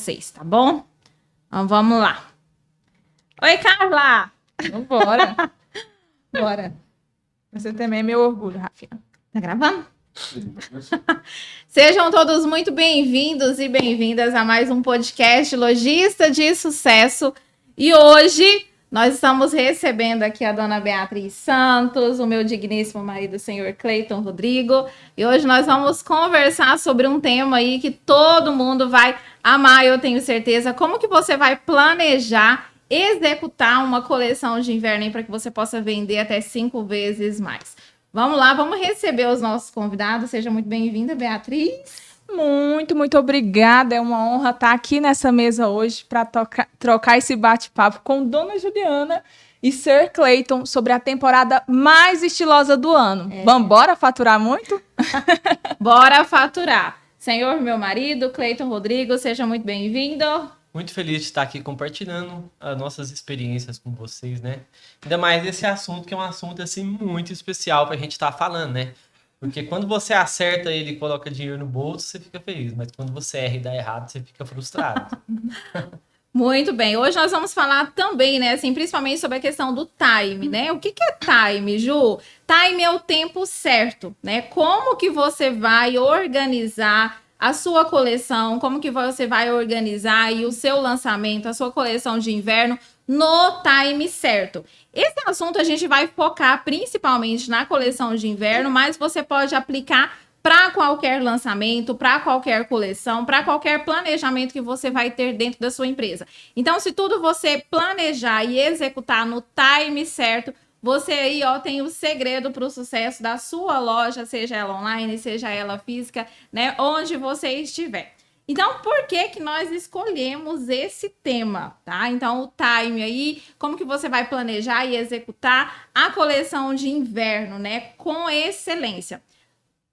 vocês, tá bom? Então vamos lá. Oi, Carla! Vambora. Bora. Você também é meu orgulho, Rafinha. Tá gravando? Sejam todos muito bem-vindos e bem-vindas a mais um podcast Lojista de Sucesso. E hoje nós estamos recebendo aqui a dona Beatriz Santos, o meu digníssimo marido, o senhor Cleiton Rodrigo. E hoje nós vamos conversar sobre um tema aí que todo mundo vai amar, eu tenho certeza. Como que você vai planejar, executar uma coleção de inverno para que você possa vender até 5 vezes mais? Vamos lá, vamos receber os nossos convidados. Seja muito bem-vinda, Beatriz. Muito obrigada. É uma honra estar aqui nessa mesa hoje para trocar esse bate-papo com Dona Juliana e Sir Cleiton sobre a temporada mais estilosa do ano. Vambora faturar muito? Bora faturar. Senhor, meu marido, Cleiton Rodrigo, seja muito bem-vindo. Muito feliz de estar aqui compartilhando as nossas experiências com vocês, né? Ainda mais esse assunto, que é um assunto, assim, muito especial pra gente estar falando, né? Porque quando você acerta ele e coloca dinheiro no bolso, você fica feliz. Mas quando você erra e dá errado, você fica frustrado. Muito bem. Hoje nós vamos falar também, né, assim, principalmente sobre a questão do time, né? O que é time, Ju? Time é o tempo certo, né? Como que você vai organizar a sua coleção, como que você vai organizar aí o seu lançamento, a sua coleção de inverno no time certo. Esse assunto a gente vai focar principalmente na coleção de inverno, mas você pode aplicar para qualquer lançamento, para qualquer coleção, para qualquer planejamento que você vai ter dentro da sua empresa. Então, se tudo você planejar e executar no time certo, você aí, ó, tem o segredo para o sucesso da sua loja, seja ela online, seja ela física, né? Onde você estiver. Então, por que nós escolhemos esse tema, tá? Então, o time aí, como que você vai planejar e executar a coleção de inverno, né? Com excelência.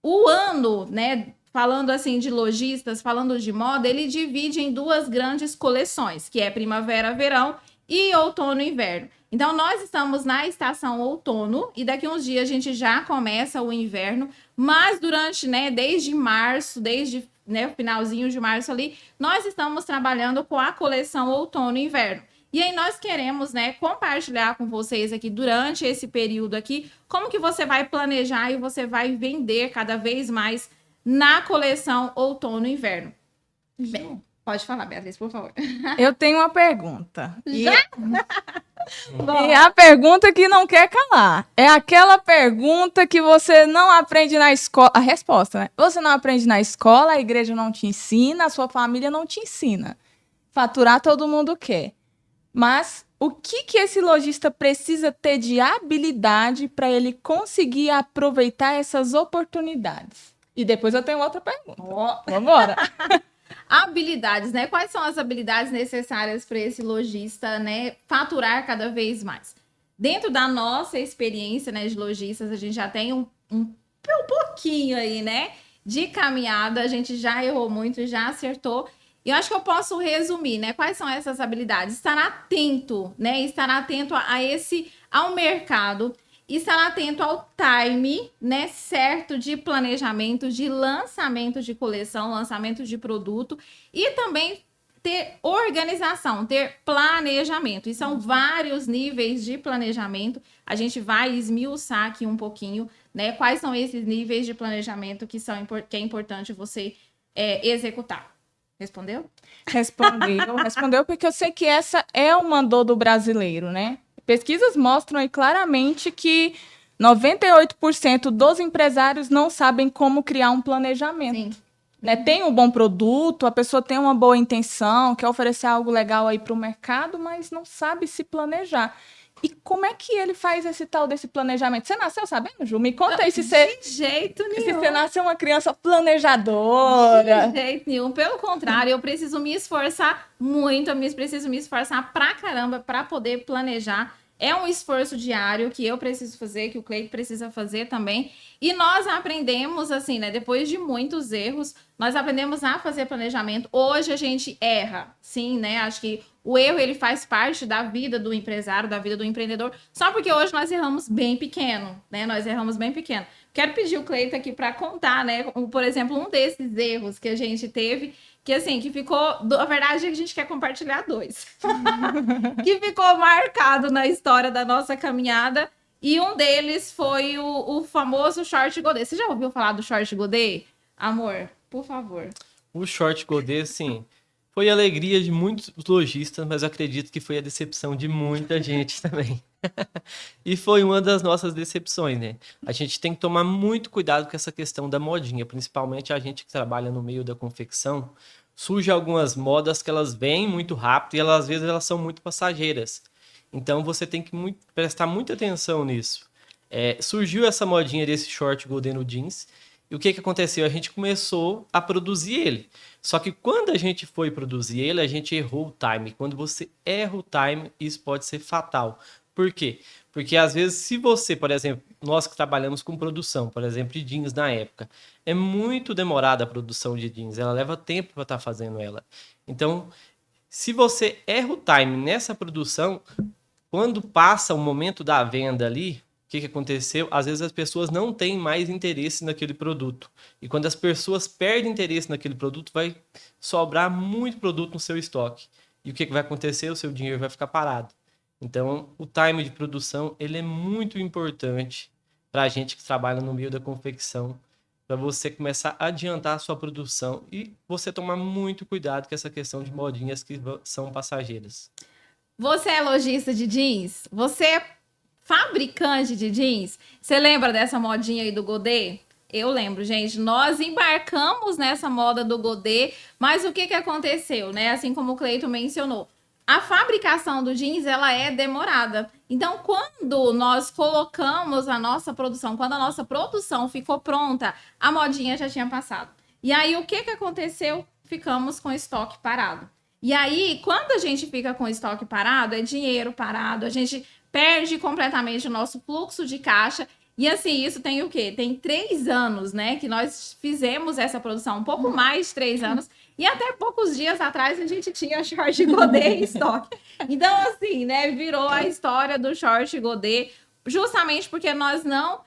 O ano, né? Falando assim de lojistas, falando de moda, ele divide em duas grandes coleções, que é primavera-verão e outono-inverno. Então, nós estamos na estação outono e daqui uns dias a gente já começa o inverno, mas durante, né, desde março, desde, né, o finalzinho de março ali, nós estamos trabalhando com a coleção outono e inverno. E aí nós queremos, né, compartilhar com vocês aqui durante esse período aqui, como que você vai planejar e você vai vender cada vez mais na coleção outono e inverno. Bem, pode falar, Beatriz, por favor. Eu tenho uma pergunta. Já? E a pergunta que não quer calar. É aquela pergunta que você não aprende na escola. A resposta, né? Você não aprende na escola, a igreja não te ensina, a sua família não te ensina. Faturar todo mundo quer. Mas o que esse lojista precisa ter de habilidade para ele conseguir aproveitar essas oportunidades? E depois eu tenho outra pergunta. Vambora! Habilidades, né? Quais são as habilidades necessárias para esse lojista, né, faturar cada vez mais? Dentro da nossa experiência, né, de lojistas, a gente já tem um pouquinho aí, né, de caminhada. A gente já errou muito, já acertou. E eu acho que eu posso resumir, né? Quais são essas habilidades? Estar atento, né? Estar atento ao mercado. Estar atento ao time, né, certo, de planejamento, de lançamento de coleção, lançamento de produto e também ter organização, ter planejamento. E são vários níveis de planejamento. A gente vai esmiuçar aqui um pouquinho, né, quais são esses níveis de planejamento que é importante você executar. Respondeu? Respondeu porque eu sei que essa é uma dor do brasileiro, né? Pesquisas mostram aí claramente que 98% dos empresários não sabem como criar um planejamento. Sim. Né? Tem um bom produto, a pessoa tem uma boa intenção, quer oferecer algo legal aí para o mercado, mas não sabe se planejar. E como é que ele faz esse tal desse planejamento? Você nasceu sabendo, Ju? Me conta aí se você... De jeito nenhum. Se você nasceu uma criança planejadora. De jeito nenhum. Pelo contrário, eu preciso me esforçar muito, preciso me esforçar pra caramba pra poder planejar. É um esforço diário que eu preciso fazer, que o Cleiton precisa fazer também. E nós aprendemos, assim, né? Depois de muitos erros, nós aprendemos a fazer planejamento. Hoje a gente erra, sim, né? Acho que o erro, ele faz parte da vida do empresário, da vida do empreendedor. Só porque hoje nós erramos bem pequeno, né? Nós erramos bem pequeno. Quero pedir o Cleiton aqui para contar, né? Por exemplo, um desses erros que a gente teve, que assim, que ficou, na verdade a gente quer compartilhar 2, que ficou marcado na história da nossa caminhada, e um deles foi o famoso short godê. Você já ouviu falar do short godê? Amor, por favor. O short godê, sim, foi a alegria de muitos lojistas, mas eu acredito que foi a decepção de muita gente também. E foi uma das nossas decepções, né? A gente tem que tomar muito cuidado com essa questão da modinha, principalmente a gente que trabalha no meio da confecção. Surgem algumas modas que elas vêm muito rápido e elas, às vezes elas são muito passageiras. Então você tem que prestar muita atenção nisso. Surgiu essa modinha desse short golden no jeans. E o que aconteceu? A gente começou a produzir ele. Só que quando a gente foi produzir ele, a gente errou o time. Quando você erra o time, isso pode ser fatal. Por quê? Porque às vezes, se você, por exemplo, nós que trabalhamos com produção, por exemplo, de jeans na época, é muito demorada a produção de jeans, ela leva tempo para estar fazendo ela. Então, se você erra o time nessa produção, quando passa o momento da venda ali, o que aconteceu? Às vezes as pessoas não têm mais interesse naquele produto. E quando as pessoas perdem interesse naquele produto, vai sobrar muito produto no seu estoque. E o que vai acontecer? O seu dinheiro vai ficar parado. Então, o time de produção ele é muito importante para a gente que trabalha no meio da confecção, para você começar a adiantar a sua produção e você tomar muito cuidado com essa questão de modinhas que são passageiras. Você é lojista de jeans? Você é fabricante de jeans? Você lembra dessa modinha aí do godê? Eu lembro, gente. Nós embarcamos nessa moda do godê, mas o que aconteceu, né? Assim como o Cleiton mencionou, a fabricação do jeans, ela é demorada. Então, quando nós colocamos a nossa produção, quando a nossa produção ficou pronta, a modinha já tinha passado. E aí, o que aconteceu? Ficamos com estoque parado. E aí, quando a gente fica com estoque parado, é dinheiro parado, a gente perde completamente o nosso fluxo de caixa. E assim, isso tem o quê? Tem 3 anos, né? Que nós fizemos essa produção, um pouco mais de 3 anos. E até poucos dias atrás a gente tinha short godê em estoque. Então, assim, né? Virou a história do short godê, justamente porque nós não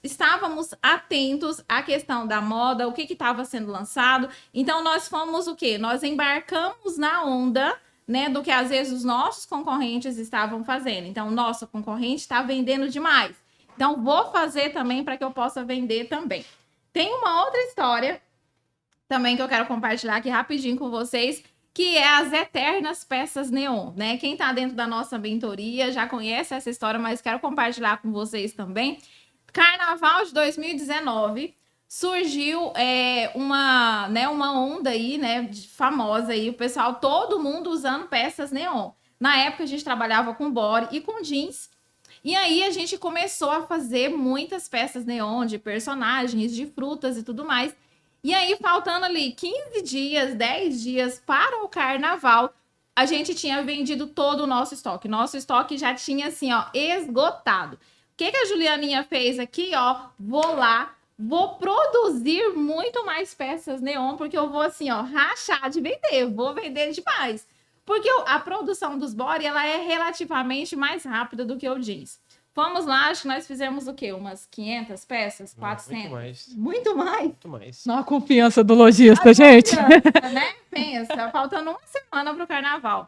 estávamos atentos à questão da moda, o que estava sendo lançado. Então, nós fomos o quê? Nós embarcamos na onda, né, do que às vezes os nossos concorrentes estavam fazendo. Então, nosso concorrente está vendendo demais. Então, vou fazer também para que eu possa vender também. Tem uma outra história também que eu quero compartilhar aqui rapidinho com vocês, que é as eternas peças neon, né? Quem tá dentro da nossa mentoria já conhece essa história, mas quero compartilhar com vocês também. Carnaval de 2019, surgiu uma onda aí, né, famosa aí, o pessoal, todo mundo usando peças neon. Na época a gente trabalhava com body e com jeans, e aí a gente começou a fazer muitas peças neon de personagens, de frutas e tudo mais. E aí, faltando ali 15 dias, 10 dias para o carnaval, a gente tinha vendido todo o nosso estoque. Nosso estoque já tinha, assim, ó, esgotado. O que a Julianinha fez aqui, ó? Vou lá, vou produzir muito mais peças neon, porque eu vou, assim, ó, rachar de vender. Vou vender demais. Porque a produção dos body, ela é relativamente mais rápida do que o jeans. Vamos lá, acho que nós fizemos o quê? Umas 500 peças? 400? Muito mais. Muito mais? Muito mais. Não, a confiança do lojista, gente. Né? Pensa, faltando uma semana para o carnaval.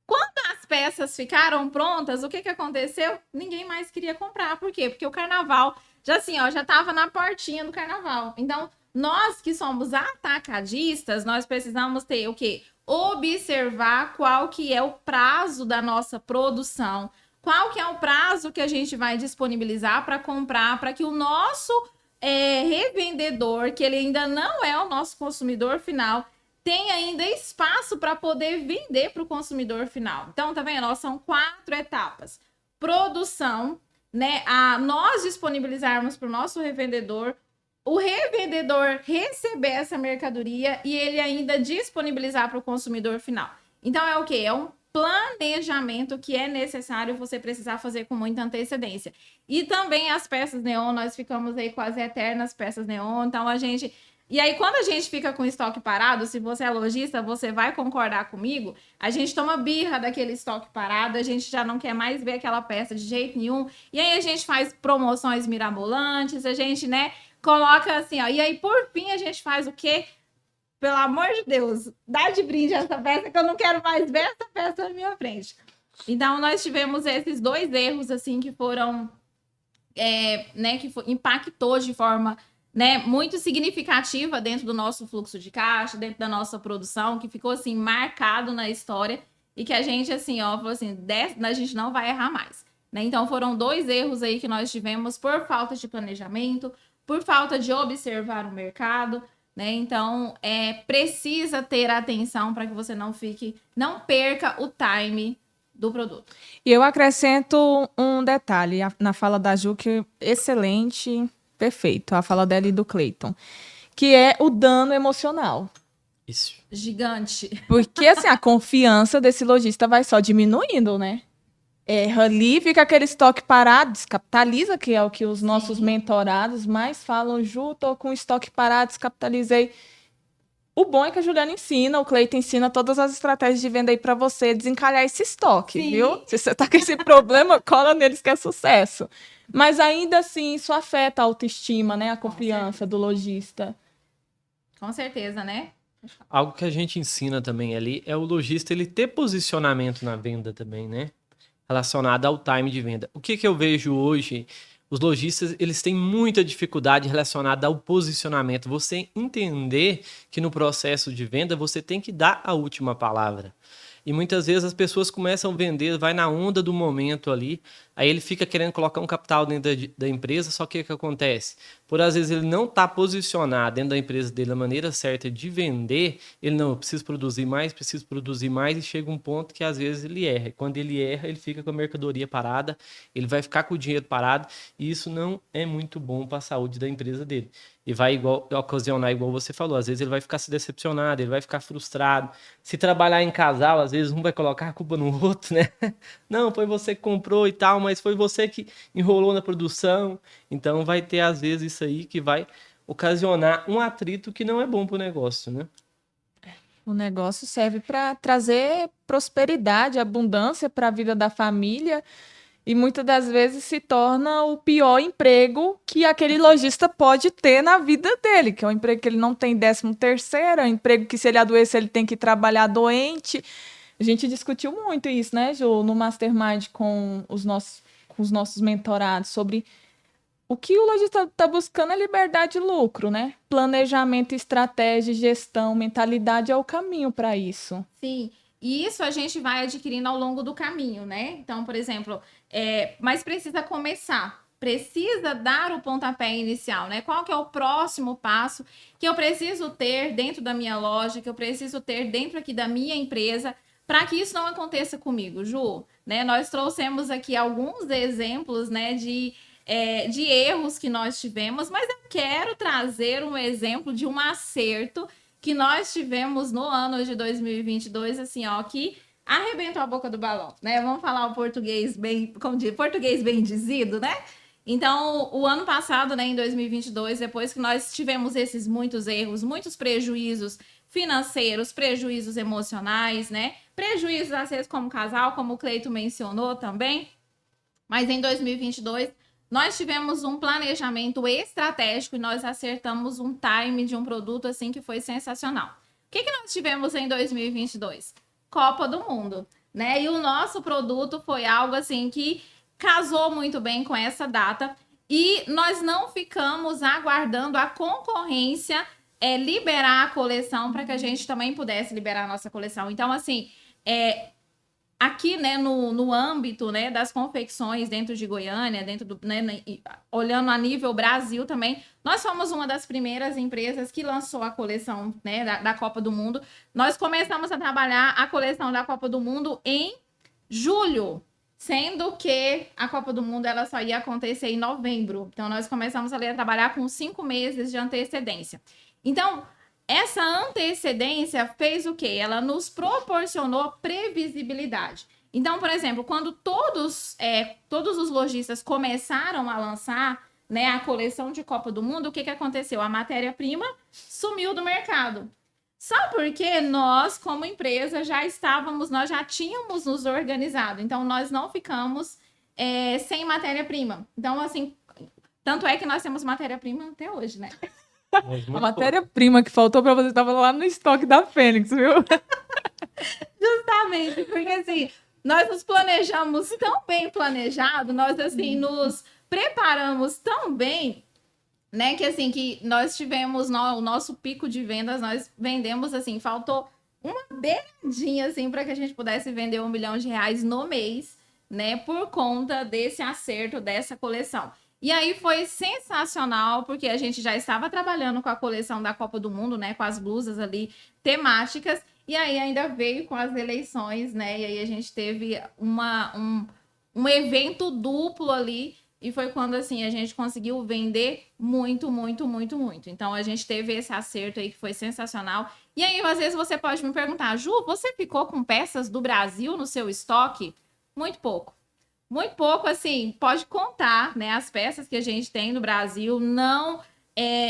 Quando as peças ficaram prontas, o que aconteceu? Ninguém mais queria comprar. Por quê? Porque o carnaval, já assim, ó, já estava na portinha do carnaval. Então, nós que somos atacadistas, nós precisamos ter o quê? Observar qual que é o prazo da nossa produção, qual que é o prazo que a gente vai disponibilizar para comprar, para que o nosso revendedor, que ele ainda não é o nosso consumidor final, tenha ainda espaço para poder vender para o consumidor final. Então, tá vendo? São 4 etapas. Produção, né? Nós disponibilizarmos para o nosso revendedor, o revendedor receber essa mercadoria e ele ainda disponibilizar para o consumidor final. Então, é o quê? É um planejamento que é necessário você precisar fazer com muita antecedência. E também as peças neon, nós ficamos aí com as eternas peças neon, então a gente... E aí, quando a gente fica com estoque parado, se você é lojista, você vai concordar comigo, a gente toma birra daquele estoque parado, a gente já não quer mais ver aquela peça de jeito nenhum, e aí a gente faz promoções mirabolantes, a gente, né, coloca assim, ó, e aí, por fim, a gente faz o quê? pelo amor de Deus, dá de brinde essa peça que eu não quero mais ver essa peça na minha frente. Então, nós tivemos esses 2 erros, assim, que foram, né, impactou de forma, né, muito significativa dentro do nosso fluxo de caixa, dentro da nossa produção, que ficou, assim, marcado na história e que a gente, assim, ó, falou assim, a gente não vai errar mais, né? Então, foram 2 erros aí que nós tivemos por falta de planejamento, por falta de observar o mercado, né? Então, precisa ter atenção para que você não perca o time do produto. E eu acrescento um detalhe na fala da Ju, que é excelente, perfeito, a fala dela e do Cleiton, que é o dano emocional. Isso. Gigante. Porque, assim, a confiança desse lojista vai só diminuindo, né? Erra ali, fica aquele estoque parado, descapitaliza, que é o que os nossos mentorados mais falam. Ju, tô com estoque parado, descapitalizei. O bom é que a Juliana ensina, o Cleiton ensina todas as estratégias de venda aí para você desencalhar esse estoque, Sim. viu? Se você tá com esse problema, cola neles que é sucesso. Mas ainda assim, isso afeta a autoestima, né? A confiança do lojista. Com certeza, né? Algo que a gente ensina também ali é o lojista ele ter posicionamento na venda também, né? Relacionado ao time de venda. O que eu vejo hoje, os lojistas eles têm muita dificuldade relacionada ao posicionamento. Você entender que no processo de venda você tem que dar a última palavra. E muitas vezes as pessoas começam a vender, vai na onda do momento ali, aí ele fica querendo colocar um capital dentro da empresa, só que o que acontece? Por às vezes ele não está posicionado dentro da empresa dele da maneira certa de vender, ele não, eu preciso produzir mais, e chega um ponto que às vezes ele erra. E quando ele erra, ele fica com a mercadoria parada, ele vai ficar com o dinheiro parado, e isso não é muito bom para a saúde da empresa dele. E vai ocasionar, igual você falou, às vezes ele vai ficar se decepcionado, ele vai ficar frustrado. Se trabalhar em casal, às vezes um vai colocar a culpa no outro, né? Não, foi você que comprou e tal, mas foi você que enrolou na produção. Então vai ter, às vezes, isso aí que vai ocasionar um atrito que não é bom para o negócio, né? O negócio serve para trazer prosperidade, abundância para a vida da família. E muitas das vezes se torna o pior emprego que aquele lojista pode ter na vida dele, que é um emprego que ele não tem 13º, é um emprego que se ele adoecer ele tem que trabalhar doente. A gente discutiu muito isso, né, Ju, no Mastermind com os nossos mentorados, sobre o que o lojista está buscando é liberdade e lucro, né? Planejamento, estratégia, gestão, mentalidade é o caminho para isso. Sim, e isso a gente vai adquirindo ao longo do caminho, né? Então, por exemplo, mas precisa começar, precisa dar o pontapé inicial, né? Qual que é o próximo passo que eu preciso ter dentro da minha loja, que eu preciso ter dentro aqui da minha empresa, para que isso não aconteça comigo, Ju? Né? Nós trouxemos aqui alguns exemplos, né, de erros que nós tivemos, mas eu quero trazer um exemplo de um acerto que nós tivemos no ano de 2022, assim, ó, que arrebentou a boca do balão, né? Vamos falar o português bem, como diz, português bem dizido, né? Então, o ano passado, né, em 2022, depois que nós tivemos esses muitos erros, muitos prejuízos financeiros, prejuízos emocionais, né? Prejuízos, às vezes, como casal, como o Cleiton mencionou também. Mas em 2022, nós tivemos um planejamento estratégico e nós acertamos um time de um produto assim que foi sensacional. O que nós tivemos em 2022? Copa do Mundo, né? E o nosso produto foi algo assim que casou muito bem com essa data e nós não ficamos aguardando a concorrência liberar a coleção para que a gente também pudesse liberar a nossa coleção. Então, assim, aqui, né, no âmbito, né, das confecções dentro de Goiânia, dentro do, né, olhando a nível Brasil também, nós fomos uma das primeiras empresas que lançou a coleção, né, da Copa do Mundo. Nós começamos a trabalhar a coleção da Copa do Mundo em julho, sendo que a Copa do Mundo ela só ia acontecer em novembro. Então, nós começamos a trabalhar com 5 meses de antecedência. Então, essa antecedência fez o quê? Ela nos proporcionou previsibilidade. Então, por exemplo, quando todos os lojistas começaram a lançar, né, a coleção de Copa do Mundo, o que aconteceu? A matéria-prima sumiu do mercado. Só porque nós, como empresa, nós já tínhamos nos organizado. Então, nós não ficamos sem matéria-prima. Então, assim, tanto é que nós temos matéria-prima até hoje, né? Mas A muito matéria-prima que faltou pra você estava lá no estoque da Fênix, viu? Justamente, porque assim, nós nos planejamos tão bem planejado, nós assim nos preparamos tão bem, né, que assim que nós tivemos o nosso pico de vendas, nós vendemos assim, faltou uma beiradinha assim para que a gente pudesse vender R$ 1 milhão no mês, né, por conta desse acerto dessa coleção. E aí foi sensacional, porque a gente já estava trabalhando com a coleção da Copa do Mundo, né, com as blusas ali temáticas, e aí ainda veio com as eleições, né, e aí a gente teve um evento duplo ali, e foi quando, assim, a gente conseguiu vender muito, muito, muito, muito. Então, a gente teve esse acerto aí que foi sensacional. E aí, às vezes, você pode me perguntar, Ju, você ficou com peças do Brasil no seu estoque? Muito pouco. Muito pouco, assim, pode contar, né? As peças que a gente tem no Brasil não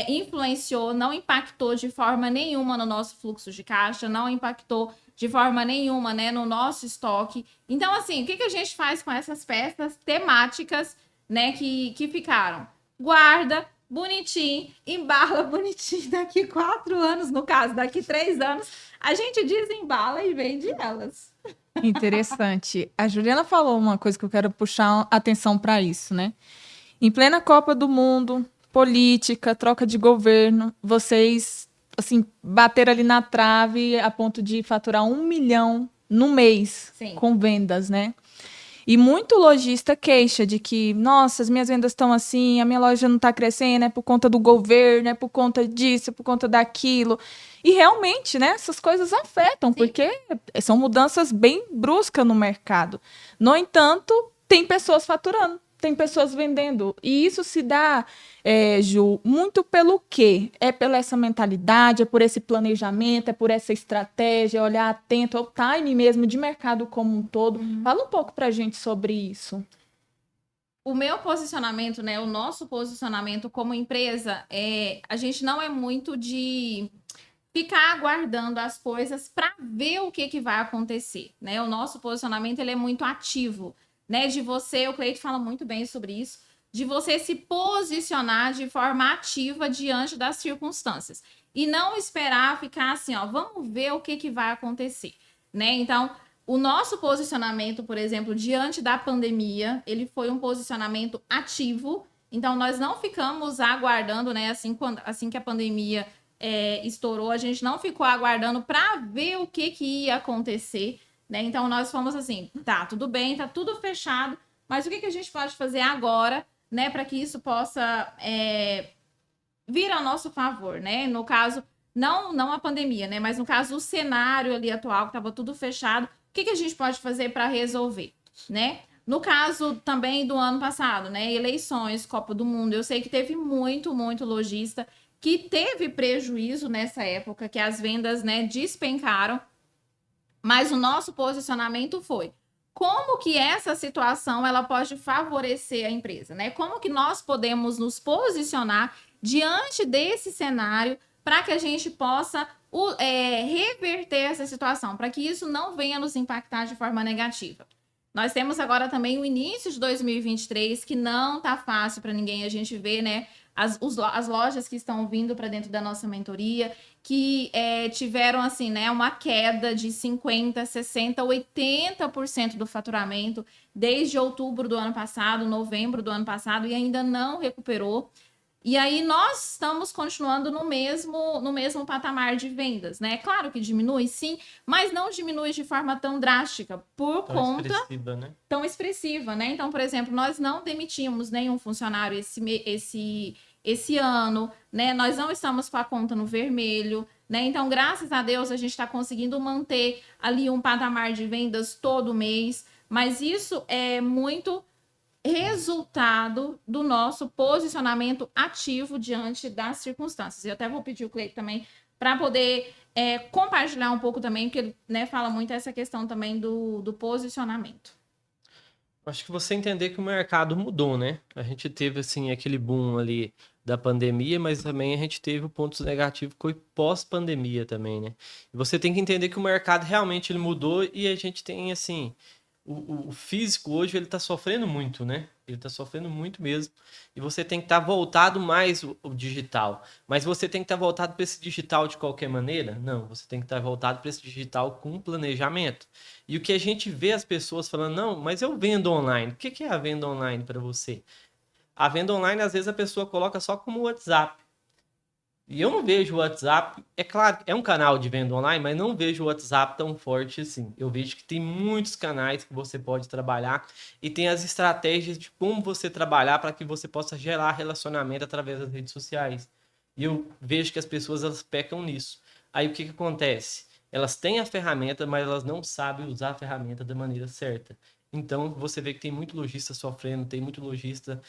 influenciou, não impactou de forma nenhuma no nosso fluxo de caixa, não impactou de forma nenhuma, né, no nosso estoque. Então, assim, o que a gente faz com essas peças temáticas, né, que ficaram? Guarda bonitinho, embala bonitinho. Daqui 4 anos, no caso, daqui 3 anos, a gente desembala e vende elas. Interessante. A Juliana falou uma coisa que eu quero puxar atenção para isso, né? Em plena Copa do Mundo, política, troca de governo, vocês, assim, bateram ali na trave a ponto de faturar 1 milhão no mês. Sim. Com vendas, né? E muito lojista queixa de que, nossa, as minhas vendas estão assim, a minha loja não está crescendo, é por conta do governo, é por conta disso, é por conta daquilo. E realmente, né, essas coisas afetam, Sim. porque são mudanças bem bruscas no mercado. No entanto, tem pessoas faturando, tem pessoas vendendo. E isso se dá, Ju, muito pelo quê? É pela essa mentalidade, é por esse planejamento, é por essa estratégia, olhar atento ao time mesmo de mercado como um todo. Fala um pouco pra gente sobre isso. O meu posicionamento, né, o nosso posicionamento como empresa, a gente não é muito de ficar aguardando as coisas para ver o que vai acontecer, né? O nosso posicionamento ele é muito ativo, né? De você, o Cleito fala muito bem sobre isso, de você se posicionar de forma ativa diante das circunstâncias e não esperar ficar assim, ó, vamos ver o que vai acontecer, né? Então, o nosso posicionamento, por exemplo, diante da pandemia, ele foi um posicionamento ativo. Então, nós não ficamos aguardando, né? Assim que a pandemia estourou, a gente não ficou aguardando para ver o que ia acontecer, né? Então, nós fomos assim, tá, tudo bem, tá tudo fechado, mas o que a gente pode fazer agora, né? Para que isso possa vir ao nosso favor, né? No caso, não a pandemia, né? Mas no caso, o cenário ali atual, que estava tudo fechado, o que a gente pode fazer para resolver, né? No caso também do ano passado, né? Eleições, Copa do Mundo, eu sei que teve muito, muito lojista que teve prejuízo nessa época, que as vendas, né, despencaram, mas o nosso posicionamento foi como que essa situação ela pode favorecer a empresa, né? Como que nós podemos nos posicionar diante desse cenário para que a gente possa reverter essa situação, para que isso não venha nos impactar de forma negativa. Nós temos agora também o início de 2023, que não tá fácil para ninguém. A gente vê, né, as lojas que estão vindo para dentro da nossa mentoria, que tiveram, assim, né, uma queda de 50%, 60%, 80% do faturamento desde outubro do ano passado, novembro do ano passado, e ainda não recuperou. E aí nós estamos continuando no mesmo patamar de vendas, né? Claro que diminui, sim, mas não diminui de forma tão drástica por conta expressiva, né? tão expressiva, né? Então, por exemplo, nós não demitimos nenhum funcionário esse ano, né? Nós não estamos com a conta no vermelho, né? Então, graças a Deus, a gente está conseguindo manter ali um patamar de vendas todo mês, mas isso é muito resultado do nosso posicionamento ativo diante das circunstâncias. Eu até vou pedir o Cleito também para poder compartilhar um pouco também, porque ele, né, fala muito essa questão também do posicionamento. Acho que você entender que o mercado mudou, né? A gente teve, assim, aquele boom ali da pandemia, mas também a gente teve pontos negativos que foi pós-pandemia também, né? E você tem que entender que o mercado realmente ele mudou e a gente tem, assim, o físico hoje ele está sofrendo muito, né? Ele está sofrendo muito mesmo. E você tem que estar voltado mais o digital. Mas você tem que estar voltado para esse digital de qualquer maneira? Não, você tem que estar voltado para esse digital com planejamento. E o que a gente vê as pessoas falando, não, mas eu vendo online. O que é a venda online para você? A venda online, às vezes, a pessoa coloca só como WhatsApp. E eu não vejo o WhatsApp, é claro, é um canal de venda online, mas não vejo o WhatsApp tão forte assim. Eu vejo que tem muitos canais que você pode trabalhar e tem as estratégias de como você trabalhar para que você possa gerar relacionamento através das redes sociais. E eu vejo que as pessoas elas pecam nisso. Aí o que acontece? Elas têm a ferramenta, mas elas não sabem usar a ferramenta da maneira certa. Então você vê que tem muito lojista sofrendo, tem muito lojista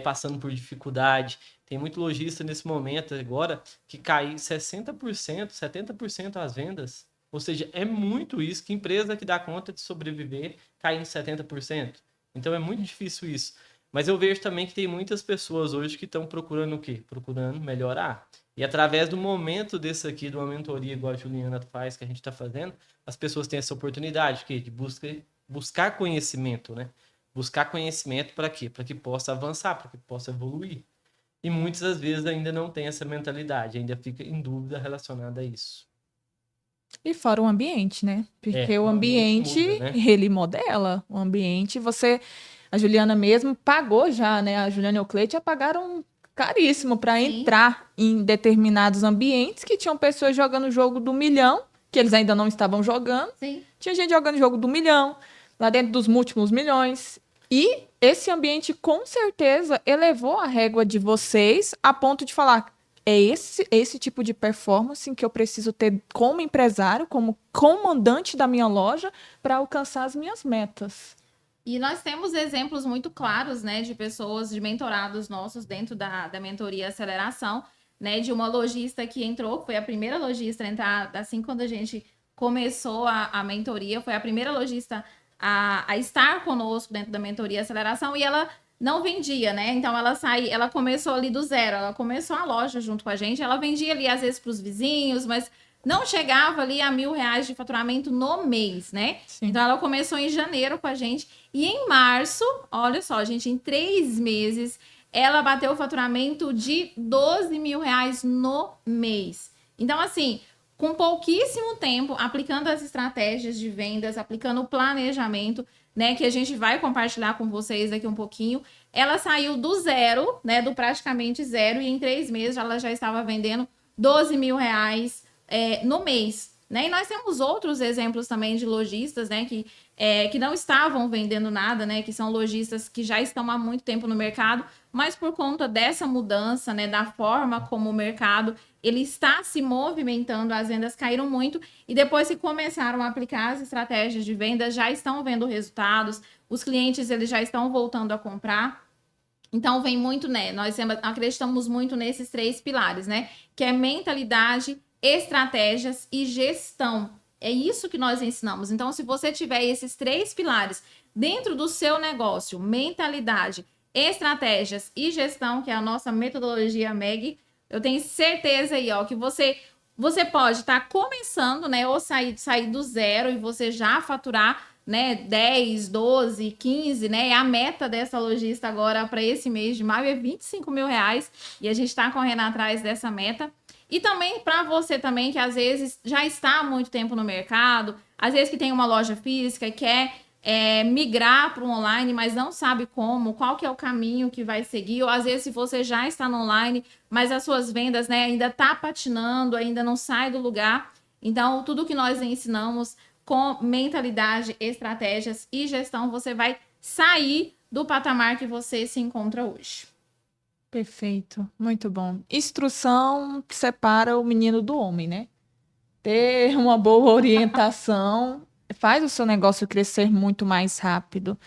passando por dificuldade. Tem muito lojista nesse momento agora que cai 60%, 70% as vendas. Ou seja, é muito isso que empresa que dá conta de sobreviver cai em 70%. Então é muito difícil isso. Mas eu vejo também que tem muitas pessoas hoje que estão procurando o quê? Procurando melhorar. E através do momento desse aqui, de uma mentoria igual a Juliana faz, que a gente está fazendo, as pessoas têm essa oportunidade de buscar conhecimento, né? Buscar conhecimento para quê? Para que possa avançar, para que possa evoluir. E muitas das vezes ainda não tem essa mentalidade, ainda fica em dúvida relacionada a isso. E fora o ambiente, né? Porque o ambiente, muda, né? ele modela. O ambiente, a Juliana mesmo pagou já, né? A Juliana e o Cleide já pagaram caríssimo para entrar em determinados ambientes que tinham pessoas jogando o jogo do milhão, que eles ainda não estavam jogando. Sim. Tinha gente jogando o jogo do milhão, lá dentro dos múltiplos milhões. E esse ambiente, com certeza, elevou a régua de vocês a ponto de falar: é esse tipo de performance que eu preciso ter como empresário, como comandante da minha loja, para alcançar as minhas metas. E nós temos exemplos muito claros, né, de pessoas, de mentorados nossos dentro da mentoria Aceleração, né, de uma lojista que entrou, foi a primeira lojista a entrar, assim, quando a gente começou a mentoria, foi a primeira lojista a estar conosco dentro da mentoria Aceleração, e ela não vendia, né? Então ela começou ali do zero, ela começou a loja junto com a gente, ela vendia ali às vezes para os vizinhos, mas não chegava ali a R$1.000 de faturamento no mês, né? Sim. Então ela começou em janeiro com a gente, e em março, olha só, gente, em 3 meses, ela bateu o faturamento de R$12.000 no mês. Então, assim, com pouquíssimo tempo, aplicando as estratégias de vendas, aplicando o planejamento, né, que a gente vai compartilhar com vocês daqui um pouquinho, ela saiu do zero, né, do praticamente zero, e em 3 meses ela já estava vendendo R$12.000 no mês, né? E nós temos outros exemplos também de lojistas, né, que não estavam vendendo nada, né, que são lojistas que já estão há muito tempo no mercado, mas por conta dessa mudança, né, da forma como o mercado ele está se movimentando, as vendas caíram muito, e depois que começaram a aplicar as estratégias de venda, já estão vendo resultados, os clientes eles já estão voltando a comprar. Então vem muito, né, nós acreditamos muito nesses 3 pilares, né, que é mentalidade, estratégias e gestão. É isso que nós ensinamos. Então, se você tiver esses 3 pilares dentro do seu negócio, mentalidade, estratégias e gestão, que é a nossa metodologia MEG, eu tenho certeza aí, ó, que você pode estar começando, né, ou sair do zero e você já faturar, né, 10, 12, 15, né, a meta dessa lojista agora para esse mês de maio é R$25.000 e a gente está correndo atrás dessa meta. E também para você também que às vezes já está há muito tempo no mercado, às vezes que tem uma loja física e quer migrar para o online, mas não sabe como, qual que é o caminho que vai seguir, ou às vezes se você já está no online, mas as suas vendas, né, ainda tá patinando, ainda não sai do lugar. Então, tudo que nós ensinamos com mentalidade, estratégias e gestão, você vai sair do patamar que você se encontra hoje. Perfeito, muito bom. Instrução separa o menino do homem, né? Ter uma boa orientação faz o seu negócio crescer muito mais rápido.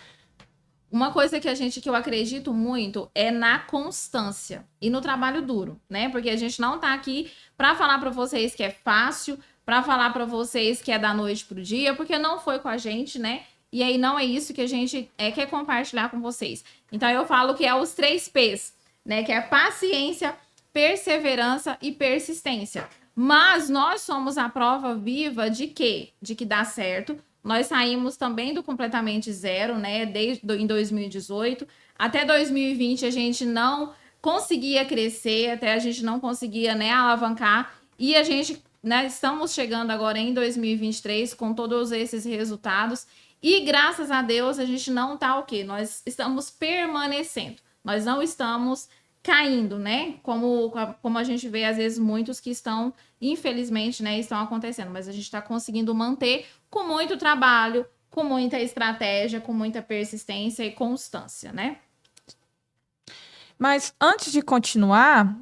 Uma coisa que eu acredito muito é na constância e no trabalho duro, né? Porque a gente não tá aqui para falar para vocês que é fácil, para falar para vocês que é da noite pro dia, porque não foi com a gente, né? E aí não é isso que a gente quer compartilhar com vocês. Então eu falo que é os 3 P's, né? Que é paciência, perseverança e persistência. Mas nós somos a prova viva de que dá certo, Nós saímos também do completamente zero, né? Em 2018. Até 2020 a gente não conseguia crescer, até a gente não conseguia, né, alavancar. E a gente, né, estamos chegando agora em 2023 com todos esses resultados. E graças a Deus a gente não tá o quê? Nós estamos permanecendo. Nós não estamos caindo, né? Como a gente vê, às vezes, muitos que estão, infelizmente, né, estão acontecendo. Mas a gente está conseguindo manter com muito trabalho, com muita estratégia, com muita persistência e constância, né? Mas antes de continuar,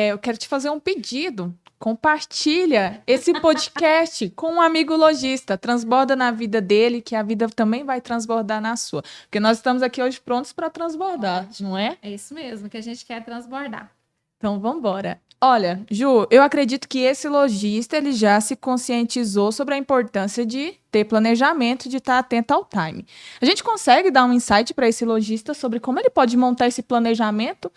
eu quero te fazer um pedido. Compartilha esse podcast com um amigo lojista. Transborda na vida dele, que a vida também vai transbordar na sua. Porque nós estamos aqui hoje prontos para transbordar, não é? É isso mesmo, que a gente quer transbordar. Então, vamos embora. Olha, Ju, eu acredito que esse lojista ele já se conscientizou sobre a importância de ter planejamento, de estar atento ao time. A gente consegue dar um insight para esse lojista sobre como ele pode montar esse planejamento?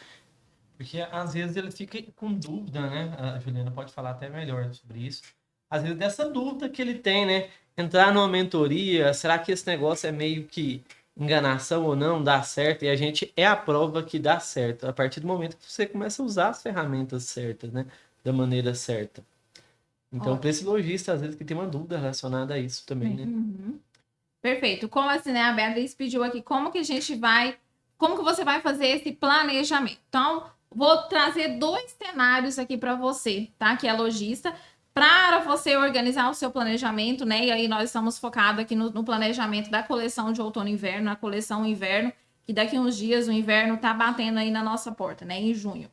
Porque às vezes ele fica com dúvida, né? A Juliana pode falar até melhor sobre isso. Às vezes dessa dúvida que ele tem, né? Entrar numa mentoria, será que esse negócio é meio que enganação ou não, dá certo? E a gente é a prova que dá certo. A partir do momento que você começa a usar as ferramentas certas, né? Da maneira certa. Então, para esse lojista, às vezes, que tem uma dúvida relacionada a isso também, né? Uhum. Perfeito. Como assim, né? A Beatriz pediu aqui, como que você vai fazer esse planejamento? Então, vou trazer 2 cenários aqui para você, tá? Que é lojista, para você organizar o seu planejamento, né? E aí nós estamos focados aqui no planejamento da coleção de outono e inverno, na coleção inverno, que daqui a uns dias o inverno tá batendo aí na nossa porta, né? Em junho.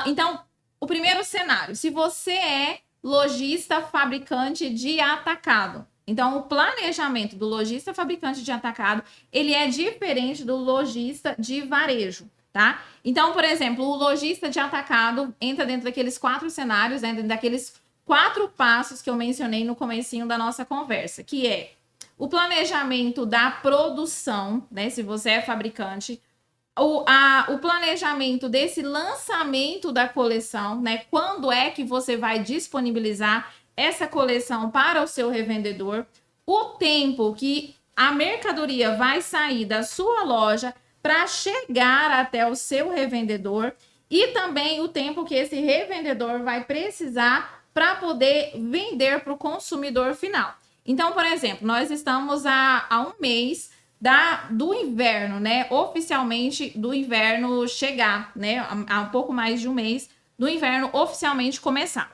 Então, o primeiro cenário, se você é lojista fabricante de atacado. Então, o planejamento do lojista fabricante de atacado, ele é diferente do lojista de varejo, tá? Então, por exemplo, o lojista de atacado entra dentro daqueles 4 cenários, né, dentro daqueles 4 passos que eu mencionei no comecinho da nossa conversa, que é o planejamento da produção, né, se você é fabricante, o planejamento desse lançamento da coleção, né, quando é que você vai disponibilizar essa coleção para o seu revendedor, o tempo que a mercadoria vai sair da sua loja para chegar até o seu revendedor e também o tempo que esse revendedor vai precisar para poder vender para o consumidor final. Então, por exemplo, nós estamos há um mês do inverno, né? Oficialmente do inverno chegar, né? Há um pouco mais de um mês do inverno oficialmente começar.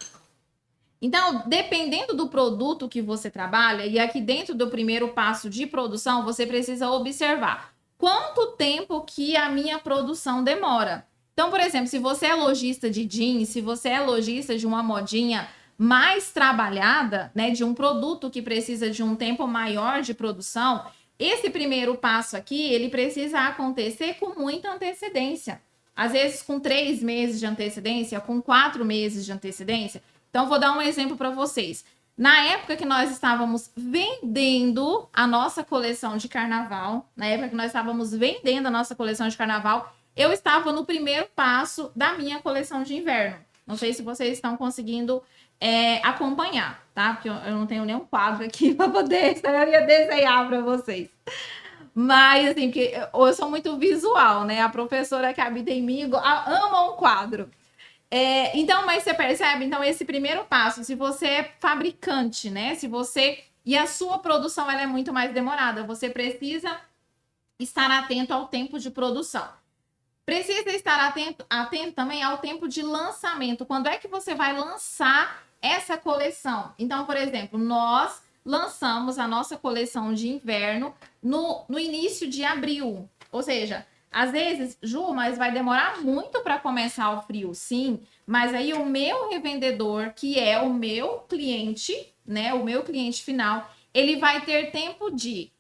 Então, dependendo do produto que você trabalha, e aqui dentro do primeiro passo de produção, você precisa observar quanto tempo que a minha produção demora. Então, por exemplo, se você é lojista de jeans, se você é lojista de uma modinha mais trabalhada, né, de um produto que precisa de um tempo maior de produção, esse primeiro passo aqui, ele precisa acontecer com muita antecedência. Às vezes com 3 meses de antecedência, com 4 meses de antecedência. Então, vou dar um exemplo para vocês. Na época que nós estávamos vendendo a nossa coleção de carnaval, eu estava no primeiro passo da minha coleção de inverno. Não sei se vocês estão conseguindo acompanhar, tá? Porque eu não tenho nenhum quadro aqui para poder desenhar para vocês. Mas, assim, porque eu sou muito visual, né? A professora que habita em mim ama um quadro. Então, mas você percebe? Então, esse primeiro passo, se você é fabricante, né? E a sua produção ela é muito mais demorada, você precisa estar atento ao tempo de produção. Precisa estar atento também ao tempo de lançamento. Quando é que você vai lançar essa coleção? Então, por exemplo, nós lançamos a nossa coleção de inverno no início de abril. Ou seja, às vezes, Ju, mas vai demorar muito para começar o frio, sim. Mas aí o meu revendedor, que é o meu cliente, né? O meu cliente final, ele vai ter tempo de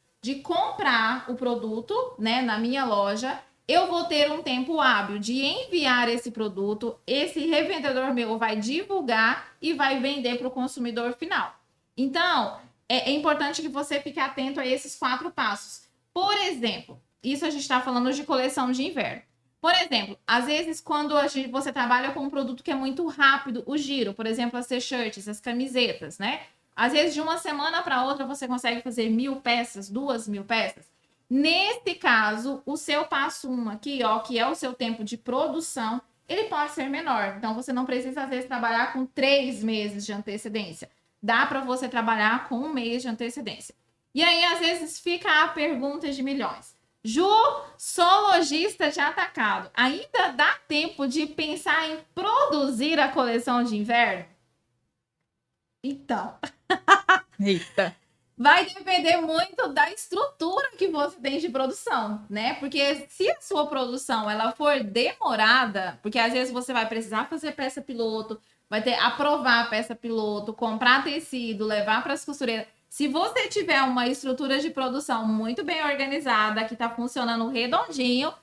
comprar o produto, né? Na minha loja. Eu vou ter um tempo hábil de enviar esse produto. Esse revendedor meu vai divulgar e vai vender para o consumidor final. Então, é importante que você fique atento a esses 4 passos. Por exemplo, isso a gente está falando de coleção de inverno. Por exemplo, às vezes quando você trabalha com um produto que é muito rápido, o giro, por exemplo, as t-shirts, as camisetas, né? Às vezes, de uma semana para outra, você consegue fazer 1.000 peças, 2.000 peças. Nesse caso, o seu passo 1 aqui, ó, que é o seu tempo de produção, ele pode ser menor. Então, você não precisa, às vezes, trabalhar com 3 meses de antecedência. Dá para você trabalhar com 1 mês de antecedência. E aí, às vezes, fica a pergunta de milhões. Ju, sou lojista de atacado. Ainda dá tempo de pensar em produzir a coleção de inverno? Então, Eita. vai depender muito da estrutura que você tem de produção, né? Porque se a sua produção ela for demorada, porque às vezes você vai precisar fazer peça piloto, vai ter aprovar a peça piloto, comprar tecido, levar para as costureiras. Se você tiver uma estrutura de produção muito bem organizada, que está funcionando redondinho,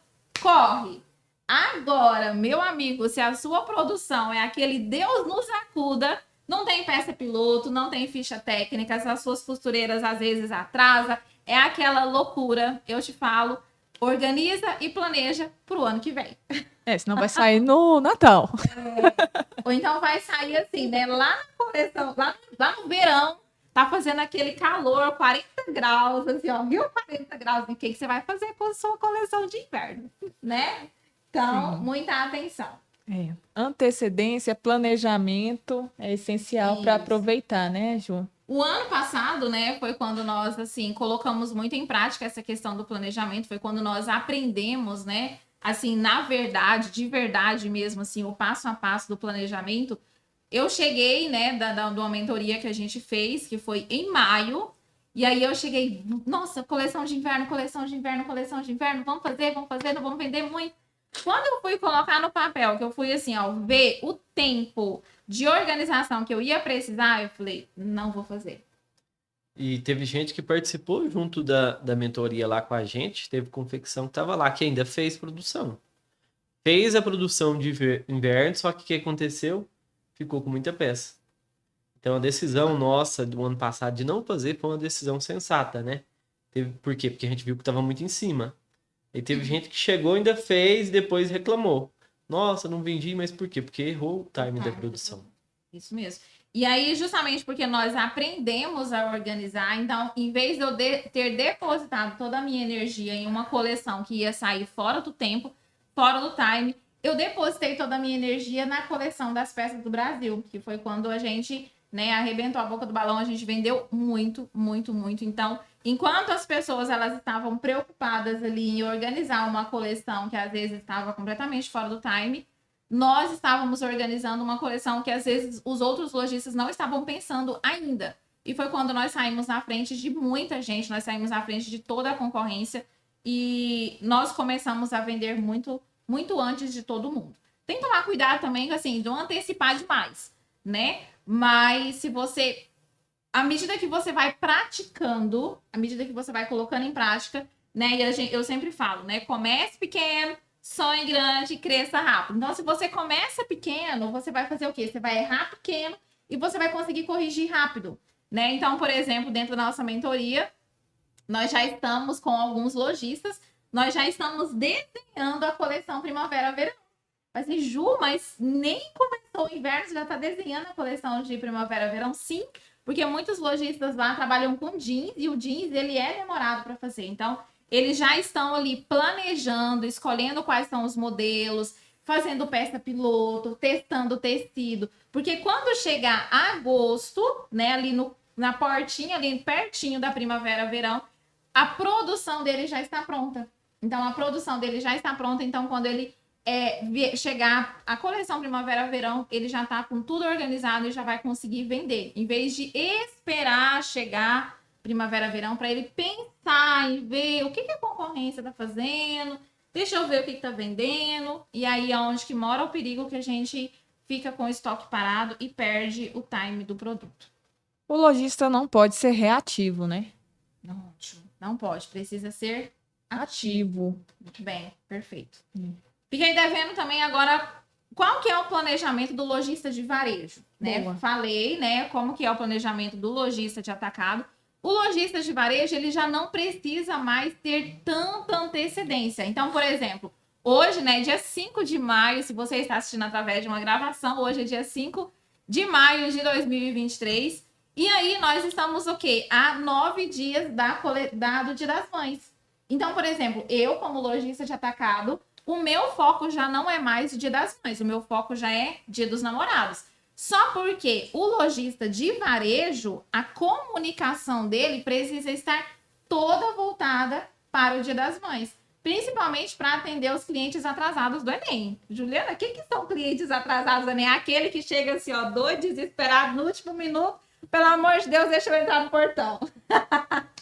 corre. Agora, meu amigo, se a sua produção é aquele Deus nos acuda, não tem peça piloto, não tem ficha técnica, as suas costureiras às vezes atrasam, é aquela loucura, eu te falo, organiza e planeja para o ano que vem. Senão vai sair no Natal. Ou então vai sair assim, né? Lá na coleção, lá no verão, tá fazendo aquele calor, 40 graus, assim, ó, 1.040 graus. O que você vai fazer com a sua coleção de inverno, né? Então, muita atenção. Antecedência, planejamento é essencial para aproveitar, né, Ju? O ano passado, né, foi quando nós, assim, colocamos muito em prática essa questão do planejamento, foi quando nós aprendemos, né, assim, na verdade, de verdade mesmo, assim, o passo a passo do planejamento. Eu cheguei, né, de uma mentoria que a gente fez, que foi em maio, e aí eu cheguei, nossa, coleção de inverno, coleção de inverno, coleção de inverno, vamos fazer, não vamos vender muito. Quando eu fui colocar no papel, que eu fui assim, ó, ver o tempo de organização que eu ia precisar, eu falei, não vou fazer. E teve gente que participou junto da mentoria lá com a gente, teve confecção que estava lá, que ainda fez produção. Fez a produção de inverno, só que o que aconteceu? Ficou com muita peça. Então a decisão nossa do ano passado de não fazer foi uma decisão sensata, né? Por quê? Porque a gente viu que estava muito em cima. E teve gente que chegou, ainda fez e depois reclamou. Nossa, não vendi, mas por quê? Porque errou o time da produção. Isso mesmo. E aí, justamente porque nós aprendemos a organizar, então, em vez de eu ter depositado toda a minha energia em uma coleção que ia sair fora do tempo, fora do time, eu depositei toda a minha energia na coleção das peças do Brasil, que foi quando a gente, né, arrebentou a boca do balão, a gente vendeu muito, muito, muito. Então, enquanto as pessoas elas estavam preocupadas ali em organizar uma coleção que às vezes estava completamente fora do time, nós estávamos organizando uma coleção que às vezes os outros lojistas não estavam pensando ainda. E foi quando nós saímos na frente de muita gente, nós saímos na frente de toda a concorrência e nós começamos a vender muito, muito antes de todo mundo. Tem que tomar cuidado também, assim, de não antecipar demais, né? Mas se você... À medida que você vai praticando, à medida que você vai colocando em prática, né? E eu sempre falo, né? Comece pequeno, sonhe grande, cresça rápido. Então, se você começa pequeno, você vai fazer o quê? Você vai errar pequeno e você vai conseguir corrigir rápido, né? Então, por exemplo, dentro da nossa mentoria, nós já estamos com alguns lojistas, nós já estamos desenhando a coleção Primavera-Verão. Vai ser, Ju, mas nem começou o inverno, você já está desenhando a coleção de Primavera-Verão? Sim, porque muitos lojistas lá trabalham com jeans e o jeans, ele é demorado para fazer. Então, eles já estão ali planejando, escolhendo quais são os modelos, fazendo peça piloto, testando tecido. Porque quando chegar agosto, né, ali na portinha, ali pertinho da primavera-verão, a produção dele já está pronta. Então, a produção dele já está pronta. Então, quando ele chegar a coleção primavera-verão, ele já está com tudo organizado e já vai conseguir vender. Em vez de esperar chegar primavera-verão para ele pensar em ver o que a concorrência está fazendo, deixa eu ver o que está vendendo, e aí é onde que mora o perigo que a gente fica com o estoque parado e perde o time do produto. O lojista não pode ser reativo, né? Não pode, precisa ser ativo. Muito bem, perfeito. Fiquei devendo também agora qual que é o planejamento do lojista de varejo, né? Boa. Falei, né, como que é o planejamento do lojista de atacado. O lojista de varejo, ele já não precisa mais ter tanta antecedência. Então, por exemplo, hoje, né, dia 5 de maio, se você está assistindo através de uma gravação, hoje é dia 5 de maio de 2023, E aí nós estamos o quê? A 9 dias do Dia das Mães. Então, por exemplo, eu como lojista de atacado, o meu foco já não é mais o Dia das Mães, o meu foco já é Dia dos Namorados. Só porque o lojista de varejo, a comunicação dele precisa estar toda voltada para o Dia das Mães. Principalmente para atender os clientes atrasados do Enem. Juliana, o que são clientes atrasados do Enem? Aquele que chega assim, ó, doido, desesperado no último minuto. Pelo amor de Deus, deixa eu entrar no portão.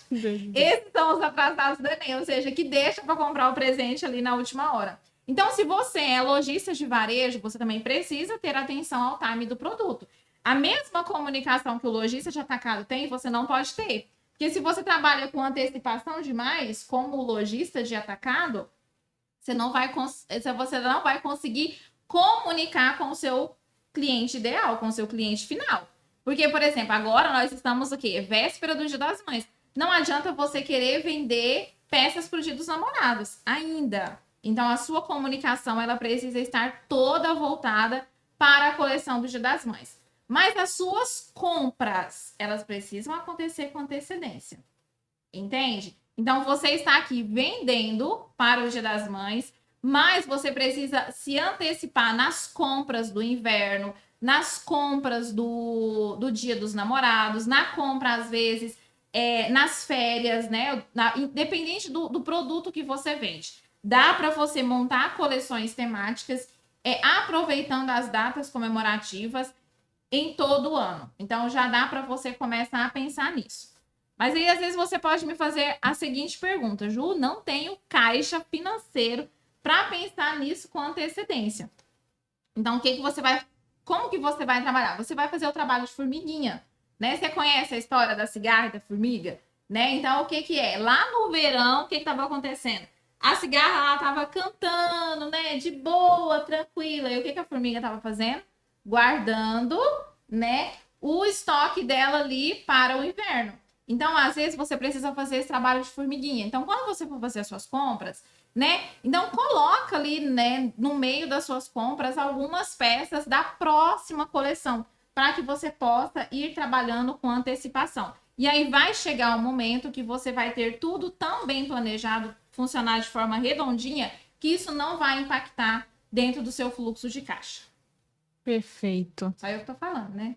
Esses são os atrasados do Enem, ou seja, que deixa para comprar o presente ali na última hora. Então, se você é lojista de varejo, você também precisa ter atenção ao time do produto. A mesma comunicação que o lojista de atacado tem, você não pode ter. Porque se você trabalha com antecipação demais, como lojista de atacado, você não vai conseguir comunicar com o seu cliente ideal, com o seu cliente final. Porque, por exemplo, agora nós estamos o quê? Véspera do Dia das Mães. Não adianta você querer vender peças para o Dia dos Namorados ainda. Então, a sua comunicação ela precisa estar toda voltada para a coleção do Dia das Mães. Mas as suas compras, elas precisam acontecer com antecedência. Entende? Então, você está aqui vendendo para o Dia das Mães, mas você precisa se antecipar nas compras do inverno, nas compras do Dia dos Namorados, na compra, às vezes, nas férias, né? Independente do produto que você vende. Dá para você montar coleções temáticas, aproveitando as datas comemorativas em todo o ano. Então, já dá para você começar a pensar nisso. Mas aí, às vezes, você pode me fazer a seguinte pergunta. Ju, não tenho caixa financeiro para pensar nisso com antecedência. Então, como que você vai trabalhar? Você vai fazer o trabalho de formiguinha, né? Você conhece a história da cigarra e da formiga, né? Então, o que é? Lá no verão, o que estava acontecendo? A cigarra, ela estava cantando, né? De boa, tranquila. E o que a formiga estava fazendo? Guardando, né? O estoque dela ali para o inverno. Então, às vezes, você precisa fazer esse trabalho de formiguinha. Então, quando você for fazer as suas compras, né? Então, coloca ali, né, no meio das suas compras, algumas peças da próxima coleção, para que você possa ir trabalhando com antecipação. E aí vai chegar um momento que você vai ter tudo tão bem planejado, funcionar de forma redondinha, que isso não vai impactar dentro do seu fluxo de caixa. Perfeito. Só eu que tô falando, né?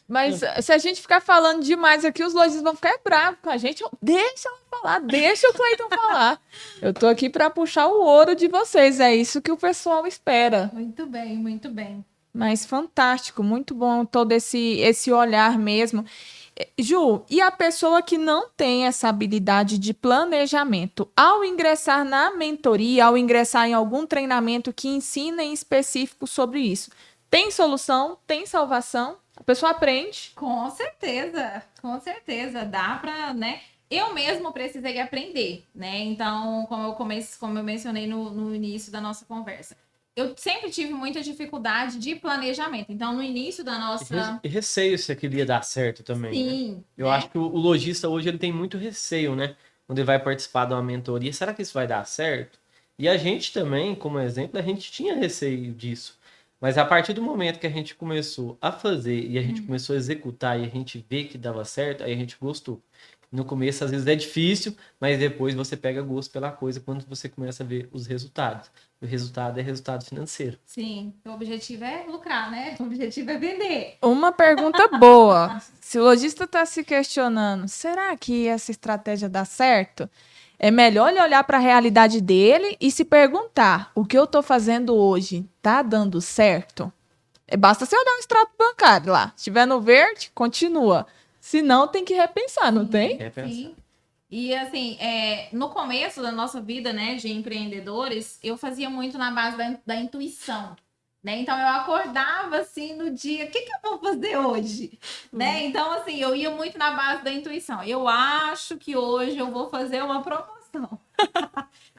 Mas se a gente ficar falando demais aqui, os lojistas vão ficar bravos com a gente. Deixa ela falar, deixa o Cleiton falar. Eu tô aqui para puxar o ouro de vocês, é isso que o pessoal espera. Muito bem, muito bem. Mas fantástico, muito bom todo esse olhar mesmo. Ju, e a pessoa que não tem essa habilidade de planejamento, ao ingressar na mentoria, ao ingressar em algum treinamento que ensina em específico sobre isso, tem solução? Tem salvação? A pessoa aprende? Com certeza, dá para, né? Eu mesmo precisei aprender, né? Então, como eu mencionei no início da nossa conversa, eu sempre tive muita dificuldade de planejamento. Então, no início da nossa... E receio se aquilo ia dar certo também, Sim, né? Eu acho que o lojista hoje ele tem muito receio, né? Quando ele vai participar de uma mentoria, será que isso vai dar certo? E a gente também, como exemplo, a gente tinha receio disso. Mas a partir do momento que a gente começou a fazer e a gente começou a executar e a gente vê que dava certo, aí a gente gostou. No começo, às vezes, é difícil, mas depois você pega gosto pela coisa quando você começa a ver os resultados. O resultado é resultado financeiro. Sim, o objetivo é lucrar, né? O objetivo é vender. Uma pergunta boa. Se o lojista está se questionando, será que essa estratégia dá certo? É melhor ele olhar para a realidade dele e se perguntar, o que eu estou fazendo hoje tá dando certo? Basta você olhar um extrato bancário lá. Se estiver no verde, continua. Se não, tem que repensar, não tem? Repensar. Sim. E assim, no começo da nossa vida, né, de empreendedores, eu fazia muito na base da intuição, né? Então eu acordava assim no dia, o que eu vou fazer hoje? Né? Então assim, eu ia muito na base da intuição. Eu acho que hoje eu vou fazer uma promoção.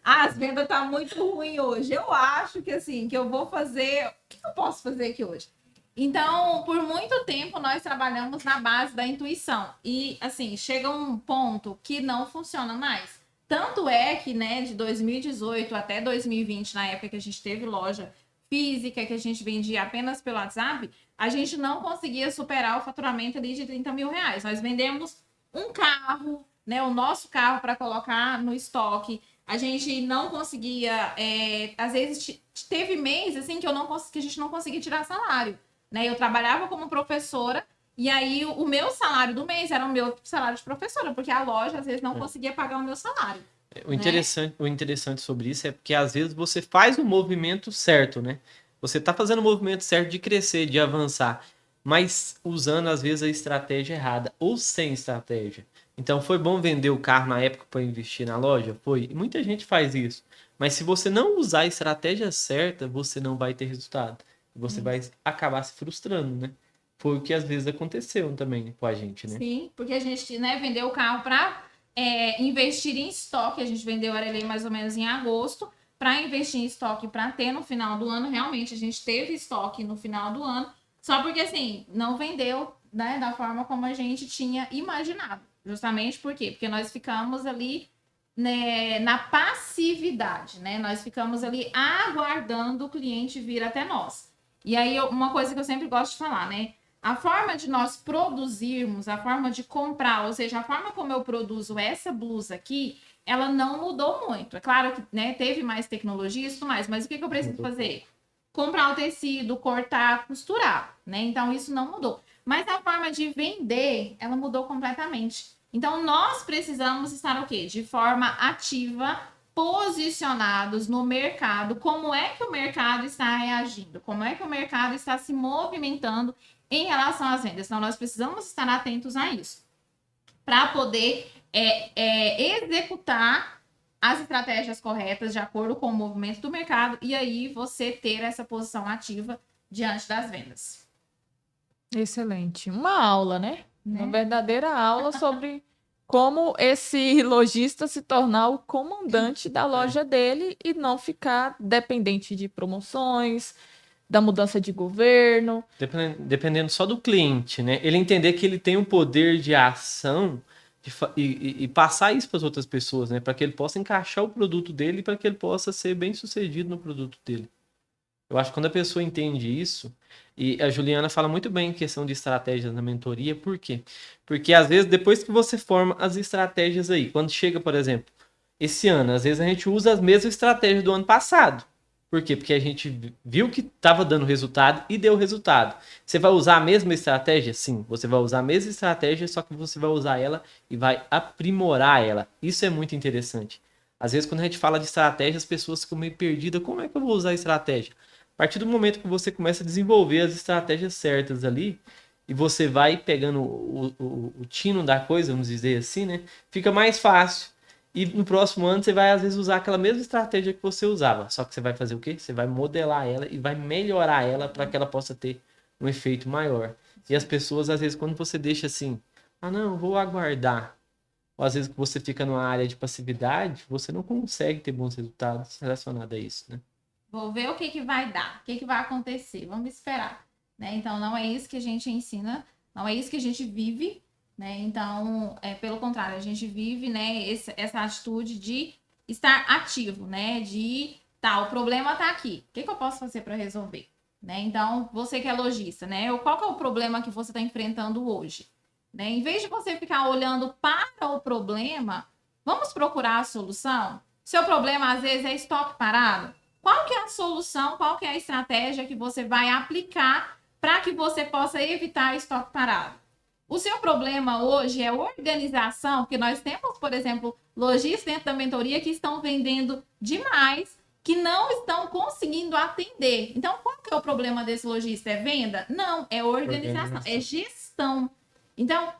As vendas tá muito ruim hoje. Eu acho que assim, que eu vou fazer, o que eu posso fazer aqui hoje? Então, por muito tempo, nós trabalhamos na base da intuição. E, assim, chega um ponto que não funciona mais. Tanto é que, né, de 2018 até 2020, na época que a gente teve loja, física, que a gente vendia apenas pelo WhatsApp, a gente não conseguia superar o faturamento ali de 30 mil reais. Nós vendemos um carro, né, o nosso carro para colocar no estoque. A gente não conseguia, às vezes teve mês assim que que a gente não conseguia tirar salário, né? Eu trabalhava como professora e aí o meu salário do mês era o meu salário de professora, porque a loja às vezes não conseguia pagar o meu salário. O interessante sobre isso é porque às vezes você faz o movimento certo, né? Você tá fazendo o movimento certo de crescer, de avançar, mas usando às vezes a estratégia errada ou sem estratégia. Então foi bom vender o carro na época para investir na loja? Foi. E muita gente faz isso. Mas se você não usar a estratégia certa, você não vai ter resultado. Você vai acabar se frustrando, né? Foi o que às vezes aconteceu também com a gente, né? Sim, porque a gente, né, vendeu o carro para investir em estoque. A gente vendeu o Arelê mais ou menos em agosto para investir em estoque para ter no final do ano. Realmente, a gente teve estoque no final do ano, só porque assim, não vendeu, né, da forma como a gente tinha imaginado. Justamente por quê? Porque nós ficamos ali, né, na passividade, né? Nós ficamos ali aguardando o cliente vir até nós. E aí, uma coisa que eu sempre gosto de falar, né? A forma de nós produzirmos, a forma de comprar, ou seja, a forma como eu produzo essa blusa aqui, ela não mudou muito. É claro que, né, teve mais tecnologia e tudo mais, mas o que eu preciso fazer? Comprar o tecido, cortar, costurar, né? Então, isso não mudou. Mas a forma de vender, ela mudou completamente. Então, nós precisamos estar o quê? De forma ativa, posicionados no mercado. Como é que o mercado está reagindo? Como é que o mercado está se movimentando em relação às vendas? Então, nós precisamos estar atentos a isso para poder executar as estratégias corretas de acordo com o movimento do mercado e aí você ter essa posição ativa diante das vendas. Excelente. Uma aula, né? Uma verdadeira aula sobre como esse lojista se tornar o comandante da loja dele e não ficar dependente de promoções, da mudança de governo. Dependendo só do cliente, né? Ele entender que ele tem um poder de ação e passar isso para as outras pessoas, né? Para que ele possa encaixar o produto dele e para que ele possa ser bem sucedido no produto dele. Eu acho que quando a pessoa entende isso, e a Juliana fala muito bem em questão de estratégias na mentoria, por quê? Porque às vezes depois que você forma as estratégias aí, quando chega, por exemplo, esse ano, às vezes a gente usa as mesmas estratégias do ano passado. Por quê? Porque a gente viu que estava dando resultado e deu resultado. Você vai usar a mesma estratégia? Sim, você vai usar a mesma estratégia, só que você vai usar ela e vai aprimorar ela. Isso é muito interessante. Às vezes, quando a gente fala de estratégia, as pessoas ficam meio perdidas. Como é que eu vou usar a estratégia? A partir do momento que você começa a desenvolver as estratégias certas ali, e você vai pegando o tino da coisa, vamos dizer assim, né? Fica mais fácil. E no próximo ano você vai, às vezes, usar aquela mesma estratégia que você usava. Só que você vai fazer o quê? Você vai modelar ela e vai melhorar ela para que ela possa ter um efeito maior. E as pessoas, às vezes, quando você deixa assim, ah, não, vou aguardar. Ou às vezes que você fica numa área de passividade, você não consegue ter bons resultados relacionados a isso, né? Vou ver o que vai dar, o que vai acontecer, vamos esperar, né? Então, não é isso que a gente ensina, não é isso que a gente vive, né? Então, pelo contrário, a gente vive, né, essa atitude de estar ativo, né? De, tá, o problema tá aqui, o que eu posso fazer para resolver? Né? Então, você que é lojista, né? Qual que é o problema que você está enfrentando hoje? Né? Em vez de você ficar olhando para o problema, vamos procurar a solução? Seu problema, às vezes, é estoque parado. Qual que é a solução, qual que é a estratégia que você vai aplicar para que você possa evitar estoque parado? O seu problema hoje é organização, porque nós temos, por exemplo, lojistas dentro da mentoria que estão vendendo demais, que não estão conseguindo atender. Então, qual que é o problema desse lojista? É venda? Não, é organização, é gestão. Então,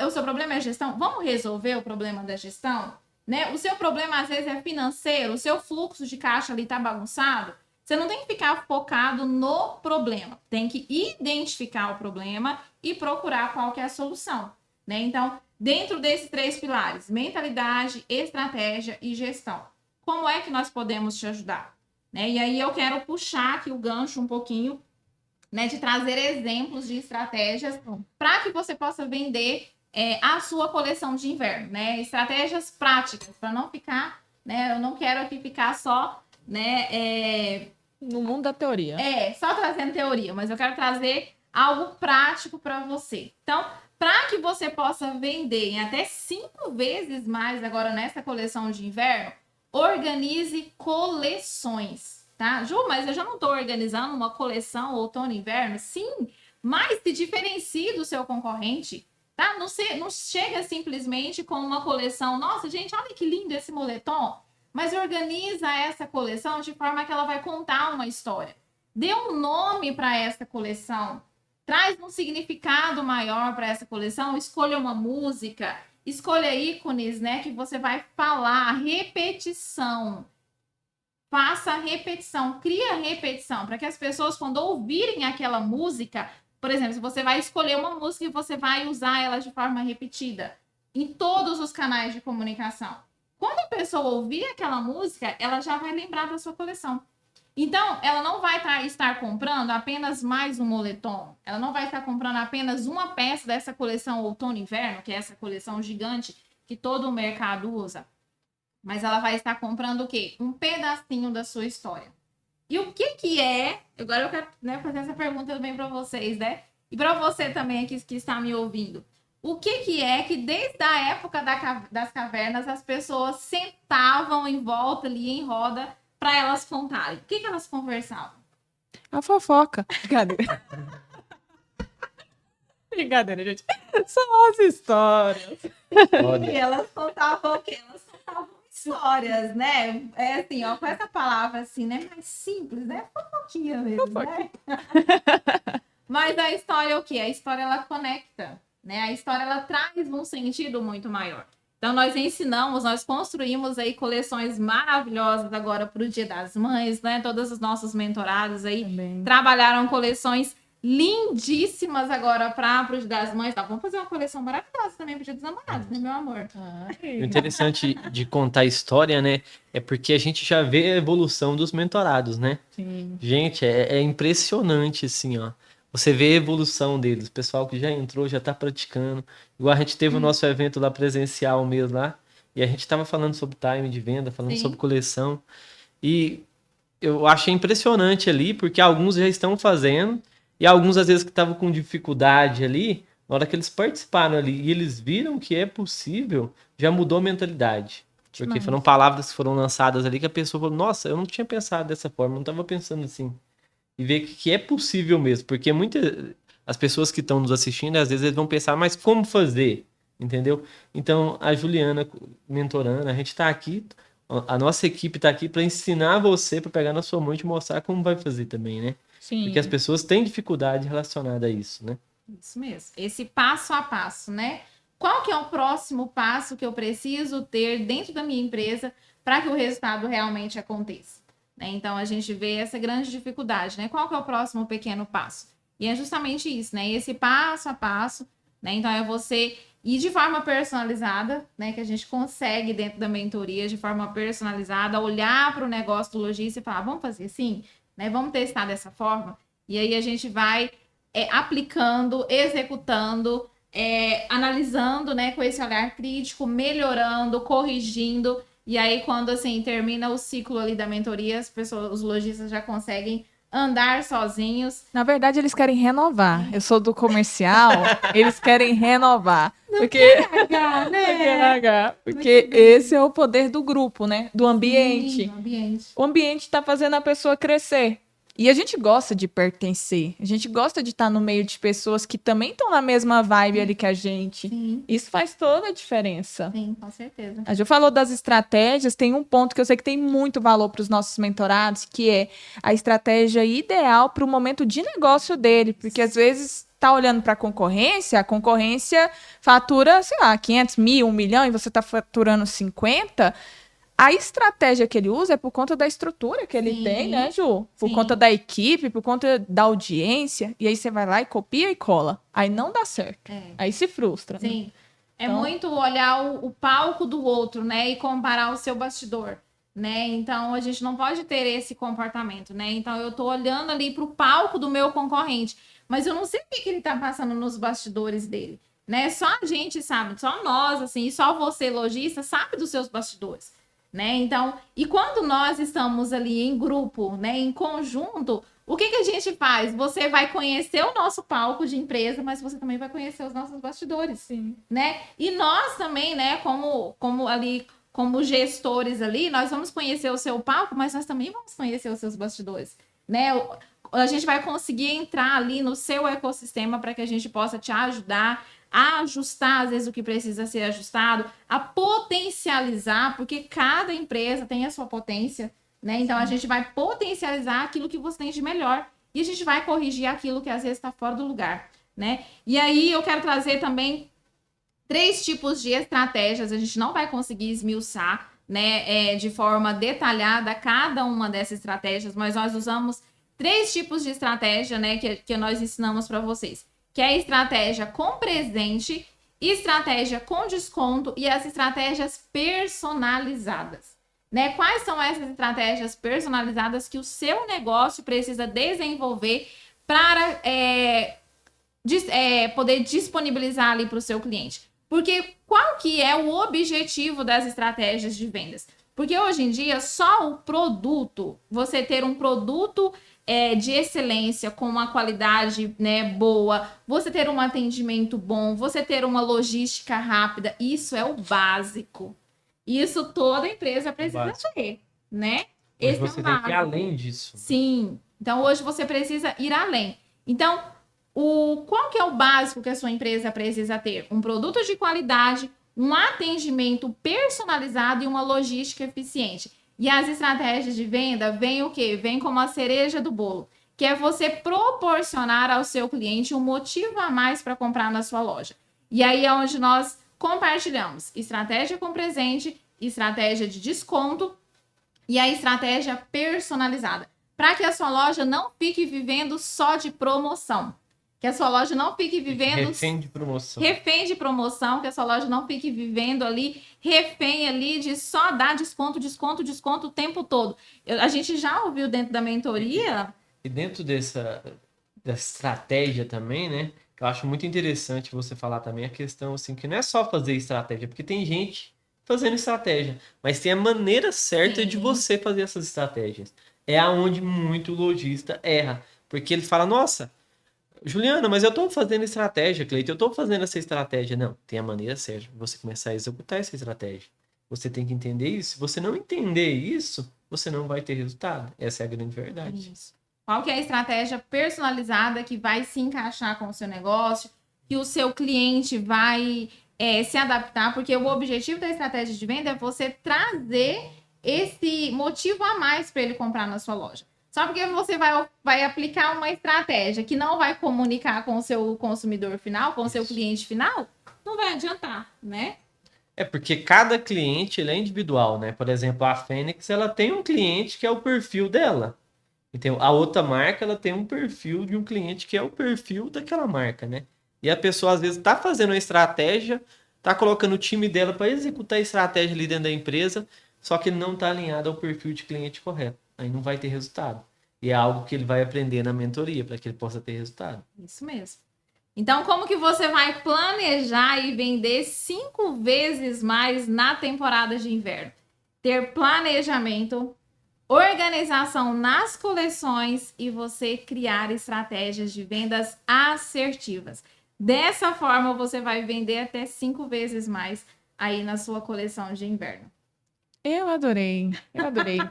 o seu problema é gestão? Vamos resolver o problema da gestão? Né? O seu problema, às vezes, é financeiro, o seu fluxo de caixa ali está bagunçado. Você não tem que ficar focado no problema. Tem que identificar o problema e procurar qual que é a solução. Né? Então, dentro desses 3 pilares, mentalidade, estratégia e gestão, como é que nós podemos te ajudar? Né? E aí eu quero puxar aqui o gancho um pouquinho, né, de trazer exemplos de estratégias para que você possa vender a sua coleção de inverno, né? Estratégias práticas, para não ficar, né? Eu não quero aqui ficar só, né, no mundo da teoria. Só trazendo teoria, mas eu quero trazer algo prático para você. Então, para que você possa vender em até 5 vezes mais agora nessa coleção de inverno, organize coleções, tá? Ju, mas eu já não estou organizando uma coleção outono e inverno? Sim, mas se diferencie do seu concorrente, tá? Não chega simplesmente com uma coleção, nossa, gente, olha que lindo esse moletom, mas organiza essa coleção de forma que ela vai contar uma história. Dê um nome para essa coleção, traz um significado maior para essa coleção, escolha uma música, escolha ícones, né, que você vai falar, repetição. Faça repetição, cria repetição, para que as pessoas, quando ouvirem aquela música, por exemplo, se você vai escolher uma música e você vai usar ela de forma repetida em todos os canais de comunicação. Quando a pessoa ouvir aquela música, ela já vai lembrar da sua coleção. Então, ela não vai estar comprando apenas mais um moletom. Ela não vai estar comprando apenas uma peça dessa coleção outono e inverno, que é essa coleção gigante que todo o mercado usa. Mas ela vai estar comprando o quê? Um pedacinho da sua história. E o que é... Agora eu quero, né, fazer essa pergunta também para vocês, né? E para você também aqui que está me ouvindo. O que é que desde a época das cavernas as pessoas sentavam em volta ali em roda para elas contarem? O que elas conversavam? A fofoca. Brincadeira. Brincadeira, gente. São as histórias. E elas contavam o quê? Elas contavam histórias, né? É assim, ó, com essa palavra assim, né? Mais simples, né? Fofoquinha mesmo, né? Mas a história é o quê? A história, ela conecta, né? A história, ela traz um sentido muito maior. Então, nós ensinamos, nós construímos aí coleções maravilhosas agora para o Dia das Mães, né? Todos os nossos mentorados aí trabalharam coleções lindíssimas agora para o Dia das Mães. Tá, vamos fazer uma coleção maravilhosa também para o Dia dos Namorados, né, meu amor? O interessante de contar a história, né, é porque a gente já vê a evolução dos mentorados, né? Sim. Gente, é impressionante, assim, ó. Você vê a evolução deles, o pessoal que já entrou, já tá praticando. Igual a gente teve o nosso evento lá presencial mesmo lá, e a gente tava falando sobre time de venda, falando sobre coleção. E eu achei impressionante ali, porque alguns já estão fazendo, e alguns às vezes que estavam com dificuldade ali, na hora que eles participaram ali e eles viram que é possível, já mudou a mentalidade. Porque foram palavras que foram lançadas ali que a pessoa falou, nossa, eu não tinha pensado dessa forma, não estava pensando assim. E ver que é possível mesmo, porque as pessoas que estão nos assistindo, às vezes eles vão pensar, mas como fazer? Entendeu? Então, a Juliana mentorando, a gente está aqui, a nossa equipe está aqui para ensinar você, para pegar na sua mão e te mostrar como vai fazer também, né? Sim. Porque as pessoas têm dificuldade relacionada a isso, né? Isso mesmo. Esse passo a passo, né? Qual que é o próximo passo que eu preciso ter dentro da minha empresa para que o resultado realmente aconteça? Né? Então, a gente vê essa grande dificuldade, né? Qual que é o próximo pequeno passo? E é justamente isso, né? Esse passo a passo, né? Então, é você ir de forma personalizada, né? Que a gente consegue dentro da mentoria, de forma personalizada, olhar para o negócio do lojista e falar, vamos fazer assim? Né? Vamos testar dessa forma? E aí, a gente vai aplicando, executando, analisando, né? Com esse olhar crítico, melhorando, corrigindo. E aí, quando assim termina o ciclo ali da mentoria, os lojistas já conseguem andar sozinhos. Na verdade, eles querem renovar. Eu sou do comercial, eles querem renovar. Porque esse é o poder do grupo, né? Do ambiente. Sim, ambiente. O ambiente está fazendo a pessoa crescer. E a gente gosta de pertencer. A gente gosta de estar no meio de pessoas que também estão na mesma vibe ali que a gente. Sim. Isso faz toda a diferença. Sim, com certeza. A Ju falou das estratégias, tem um ponto que eu sei que tem muito valor para os nossos mentorados, que é a estratégia ideal para o momento de negócio dele. Porque às vezes tá olhando para a concorrência fatura, sei lá, 500 mil, 1 milhão, e você está faturando 50. A estratégia que ele usa é por conta da estrutura que ele tem, né, Ju? Por conta da equipe, por conta da audiência. E aí você vai lá e copia e cola. Aí não dá certo. Aí se frustra. Sim. Né? É muito olhar o palco do outro, né? E comparar o seu bastidor, né? Então, a gente não pode ter esse comportamento, né? Então, eu tô olhando ali pro palco do meu concorrente, mas eu não sei o que ele tá passando nos bastidores dele, né? Só a gente sabe, só nós, assim, e só você, lojista, sabe dos seus bastidores. né? Então, e quando nós estamos ali em grupo, né, em conjunto, o que a gente faz? Você vai conhecer o nosso palco de empresa, mas você também vai conhecer os nossos bastidores, Sim. né? E nós também, né, como gestores ali, nós vamos conhecer o seu palco, mas nós também vamos conhecer os seus bastidores, né? A gente vai conseguir entrar ali no seu ecossistema para que a gente possa te ajudar a ajustar, às vezes, o que precisa ser ajustado, a potencializar, porque cada empresa tem a sua potência, né? Então, a gente vai potencializar aquilo que você tem de melhor e a gente vai corrigir aquilo que, às vezes, está fora do lugar, né? E aí, eu quero trazer também 3 tipos de estratégias, a gente não vai conseguir esmiuçar, né, de forma detalhada cada uma dessas estratégias, mas nós usamos 3 tipos de estratégia, né, que nós ensinamos para vocês, que é a estratégia com presente, estratégia com desconto e as estratégias personalizadas. Né? Quais são essas estratégias personalizadas que o seu negócio precisa desenvolver para poder disponibilizar ali para o seu cliente? Porque qual que é o objetivo das estratégias de vendas? Porque hoje em dia, só o produto, você ter um produto de excelência, com uma qualidade, né, boa, você ter um atendimento bom, você ter uma logística rápida, isso é o básico. Isso toda empresa precisa ter, né? Hoje Esse você é o tem que ir básico. além disso. Sim. Então, hoje você precisa ir além. Então, qual que é o básico que a sua empresa precisa ter? Um produto de qualidade, um atendimento personalizado e uma logística eficiente. E as estratégias de venda vêm o quê? Vem como a cereja do bolo, que é você proporcionar ao seu cliente um motivo a mais para comprar na sua loja. E aí é onde nós compartilhamos estratégia com presente, estratégia de desconto e a estratégia personalizada, para que a sua loja não fique vivendo só de promoção. Que a sua loja não fique vivendo... Refém de promoção. Refém de promoção, que a sua loja não fique vivendo ali, refém ali de só dar desconto, desconto, desconto o tempo todo. A gente já ouviu dentro da mentoria... E dentro dessa estratégia também, né? Eu acho muito interessante você falar também a questão, assim, que não é só fazer estratégia, porque tem gente fazendo estratégia, mas tem a maneira certa de você fazer essas estratégias. É aonde muito lojista erra, porque ele fala, nossa... Juliana, mas eu tô fazendo estratégia, Cleiton, eu tô fazendo essa estratégia. Não, tem a maneira certa de você começar a executar essa estratégia. Você tem que entender isso. Se você não entender isso, você não vai ter resultado. Essa é a grande verdade. Isso. Qual que é a estratégia personalizada que vai se encaixar com o seu negócio, que o seu cliente vai se adaptar, porque o objetivo da estratégia de venda é você trazer esse motivo a mais para ele comprar na sua loja. Só porque você vai aplicar uma estratégia que não vai comunicar com o seu consumidor final, com o seu cliente final, não vai adiantar, né? É porque cada cliente ele é individual, né? Por exemplo, a Fênix, ela tem um cliente que é o perfil dela. Então, a outra marca, ela tem um perfil de um cliente que é o perfil daquela marca, né? E a pessoa, às vezes, tá fazendo uma estratégia, tá colocando o time dela para executar a estratégia ali dentro da empresa, só que ele não tá alinhado ao perfil de cliente correto. Aí não vai ter resultado. E é algo que ele vai aprender na mentoria para que ele possa ter resultado. Isso mesmo. Então, como que você vai planejar e vender 5 vezes mais na temporada de inverno? Ter planejamento, organização nas coleções e você criar estratégias de vendas assertivas. Dessa forma, você vai vender até 5 vezes mais aí na sua coleção de inverno. Eu adorei.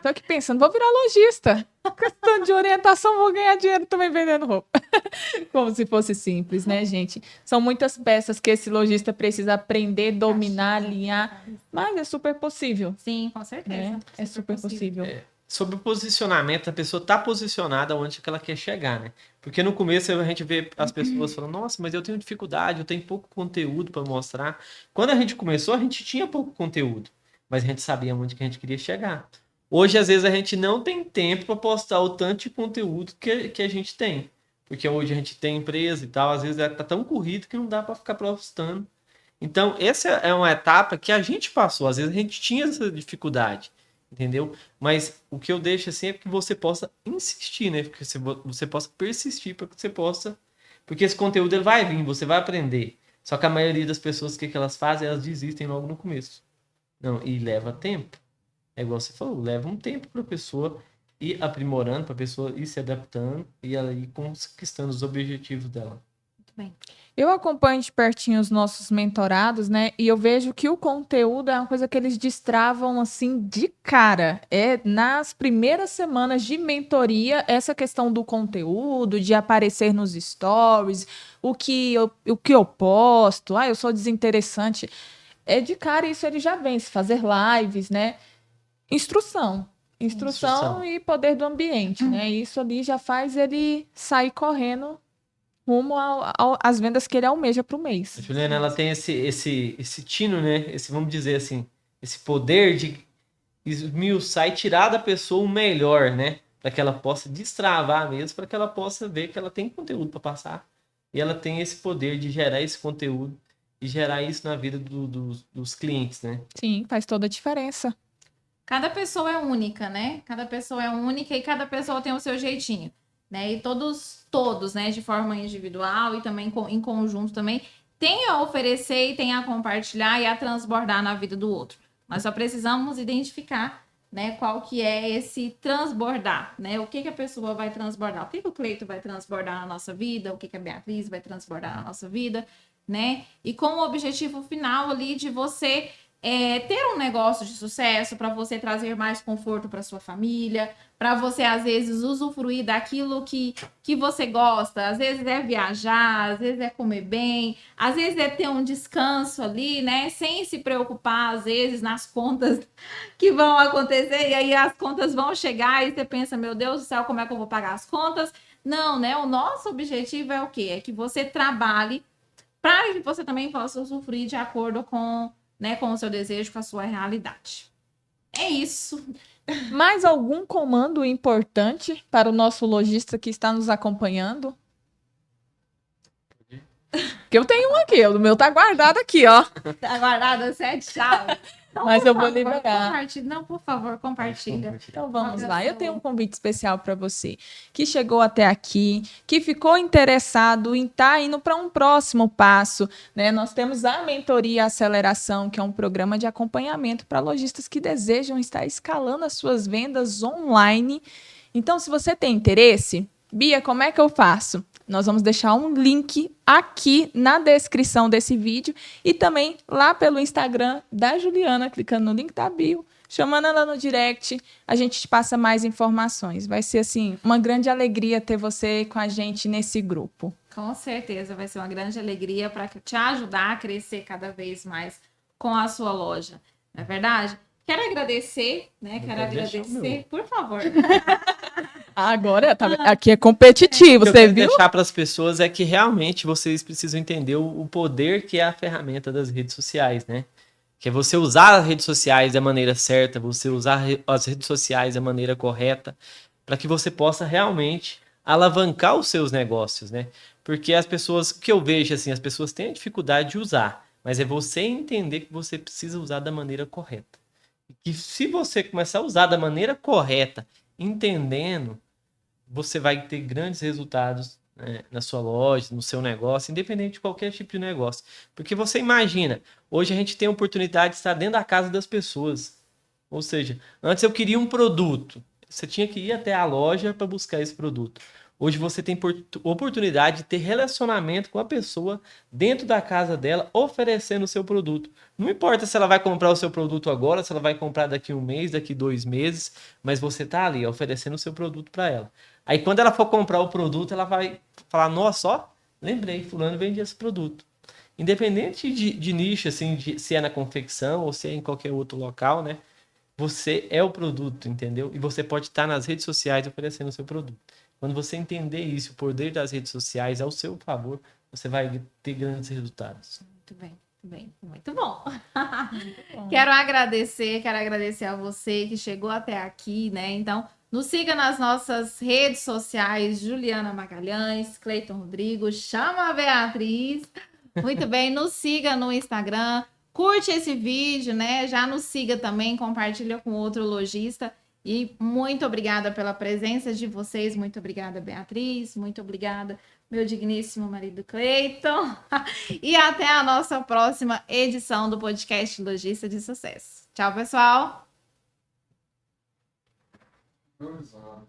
Tô aqui pensando, vou virar lojista. Questão de orientação, vou ganhar dinheiro também vendendo roupa. Como se fosse simples, né, gente? São muitas peças que esse lojista precisa aprender, dominar, alinhar, mas é super possível. Sim, com certeza. Né? É super possível. Sobre o posicionamento, a pessoa está posicionada onde que ela quer chegar, né? Porque no começo a gente vê as pessoas falando, nossa, mas eu tenho dificuldade, eu tenho pouco conteúdo para mostrar. Quando a gente começou, a gente tinha pouco conteúdo, mas a gente sabia onde que a gente queria chegar. Hoje, às vezes, a gente não tem tempo para postar o tanto de conteúdo que a gente tem. Porque hoje a gente tem empresa e tal, às vezes tá tão corrido que não dá para ficar postando. Então, essa é uma etapa que a gente passou. Às vezes a gente tinha essa dificuldade. Entendeu? Mas o que eu deixo assim é que você possa insistir, né? Porque você possa persistir para que você possa... Porque esse conteúdo ele vai vir, você vai aprender. Só que a maioria das pessoas, o que elas fazem? Elas desistem logo no começo. Não, e leva tempo. é igual você falou, leva um tempo para a pessoa ir aprimorando, para a pessoa ir se adaptando e ela ir conquistando os objetivos dela. Muito bem. Eu acompanho de pertinho os nossos mentorados, né? E eu vejo que o conteúdo é uma coisa que eles destravam assim de cara. É nas primeiras semanas de mentoria, essa questão do conteúdo, de aparecer nos stories, o que eu posto, eu sou desinteressante. É de cara, isso ele já vem, se fazer lives, né? Instrução e poder do ambiente, né? Isso ali já faz ele sair correndo rumo às vendas que ele almeja para o mês. A Juliana, ela tem esse tino, né? Vamos dizer assim, esse poder de esmiuçar e tirar da pessoa o melhor, né? Para que ela possa destravar mesmo, para que ela possa ver que ela tem conteúdo para passar. E ela tem esse poder de gerar esse conteúdo e gerar isso na vida dos clientes, né? Sim, faz toda a diferença. Cada pessoa é única, né? Cada pessoa é única e cada pessoa tem o seu jeitinho, né? E todos, né, de forma individual e também em conjunto também, tem a oferecer e tem a compartilhar e a transbordar na vida do outro. Nós só precisamos identificar, né, qual que é esse transbordar, né? O que a pessoa vai transbordar? O que o Cleito vai transbordar na nossa vida? O que a Beatriz vai transbordar na nossa vida, né? E com o objetivo final ali de você ter um negócio de sucesso, para você trazer mais conforto para sua família, para você, às vezes, usufruir daquilo que você gosta. Às vezes é viajar, às vezes é comer bem, às vezes é ter um descanso ali, né? Sem se preocupar, às vezes, nas contas que vão acontecer. E aí as contas vão chegar e você pensa, meu Deus do céu, como é que eu vou pagar as contas? Não, né? O nosso objetivo é o quê? É que você trabalhe para que você também possa usufruir de acordo com, né, com o seu desejo, com a sua realidade. É isso. Mais algum comando importante para o nosso lojista que está nos acompanhando? Que eu tenho um aqui, o meu tá guardado aqui, ó. Tá guardado 7 chaves. Então, mas eu vou liberar. Não, por favor, compartilha. Então vamos lá. Eu tenho um convite especial para você que chegou até aqui, que ficou interessado em estar indo para um próximo passo, né? Nós temos a Mentoria Aceleração, que é um programa de acompanhamento para lojistas que desejam estar escalando as suas vendas online. Então, se você tem interesse, Bia, como é que eu faço? Nós vamos deixar um link aqui na descrição desse vídeo e também lá pelo Instagram da Juliana, clicando no link da bio, chamando ela no direct, a gente te passa mais informações. Vai ser, assim, uma grande alegria ter você com a gente nesse grupo. Com certeza, vai ser uma grande alegria para te ajudar a crescer cada vez mais com a sua loja. Não é verdade? Quero agradecer, né? Quero agradecer, por favor. Agora, aqui é competitivo, você viu? O que eu quero deixar para as pessoas é que realmente vocês precisam entender o poder que é a ferramenta das redes sociais, né? Que é você usar as redes sociais da maneira certa, você usar as redes sociais da maneira correta, para que você possa realmente alavancar os seus negócios, né? Porque as pessoas, o que eu vejo assim, as pessoas têm a dificuldade de usar, mas é você entender que você precisa usar da maneira correta. E que se você começar a usar da maneira correta, entendendo, você vai ter grandes resultados, né, na sua loja, no seu negócio, independente de qualquer tipo de negócio. Porque você imagina, hoje a gente tem a oportunidade de estar dentro da casa das pessoas. Ou seja, antes eu queria um produto, você tinha que ir até a loja para buscar esse produto. Hoje você tem oportunidade de ter relacionamento com a pessoa dentro da casa dela, oferecendo o seu produto. Não importa se ela vai comprar o seu produto agora, se ela vai comprar daqui 1 mês, daqui 2 meses, mas você está ali oferecendo o seu produto para ela. Aí quando ela for comprar o produto, ela vai falar, nossa, ó, lembrei, fulano vendia esse produto. Independente de nicho, assim, se é na confecção ou se é em qualquer outro local, né? Você é o produto, entendeu? E você pode estar nas redes sociais oferecendo o seu produto. Quando você entender isso, o poder das redes sociais ao seu favor, você vai ter grandes resultados. Muito bem, muito bom. Quero agradecer a você que chegou até aqui, né? Então, nos siga nas nossas redes sociais, Juliana Magalhães, Cleiton Rodrigo, chama a Beatriz. Muito bem, nos siga no Instagram, curte esse vídeo, né? Já nos siga também, compartilha com outro lojista. E muito obrigada pela presença de vocês, muito obrigada, Beatriz, muito obrigada, meu digníssimo marido Cleiton. E até a nossa próxima edição do podcast Lojista de Sucesso. Tchau, pessoal! Exato.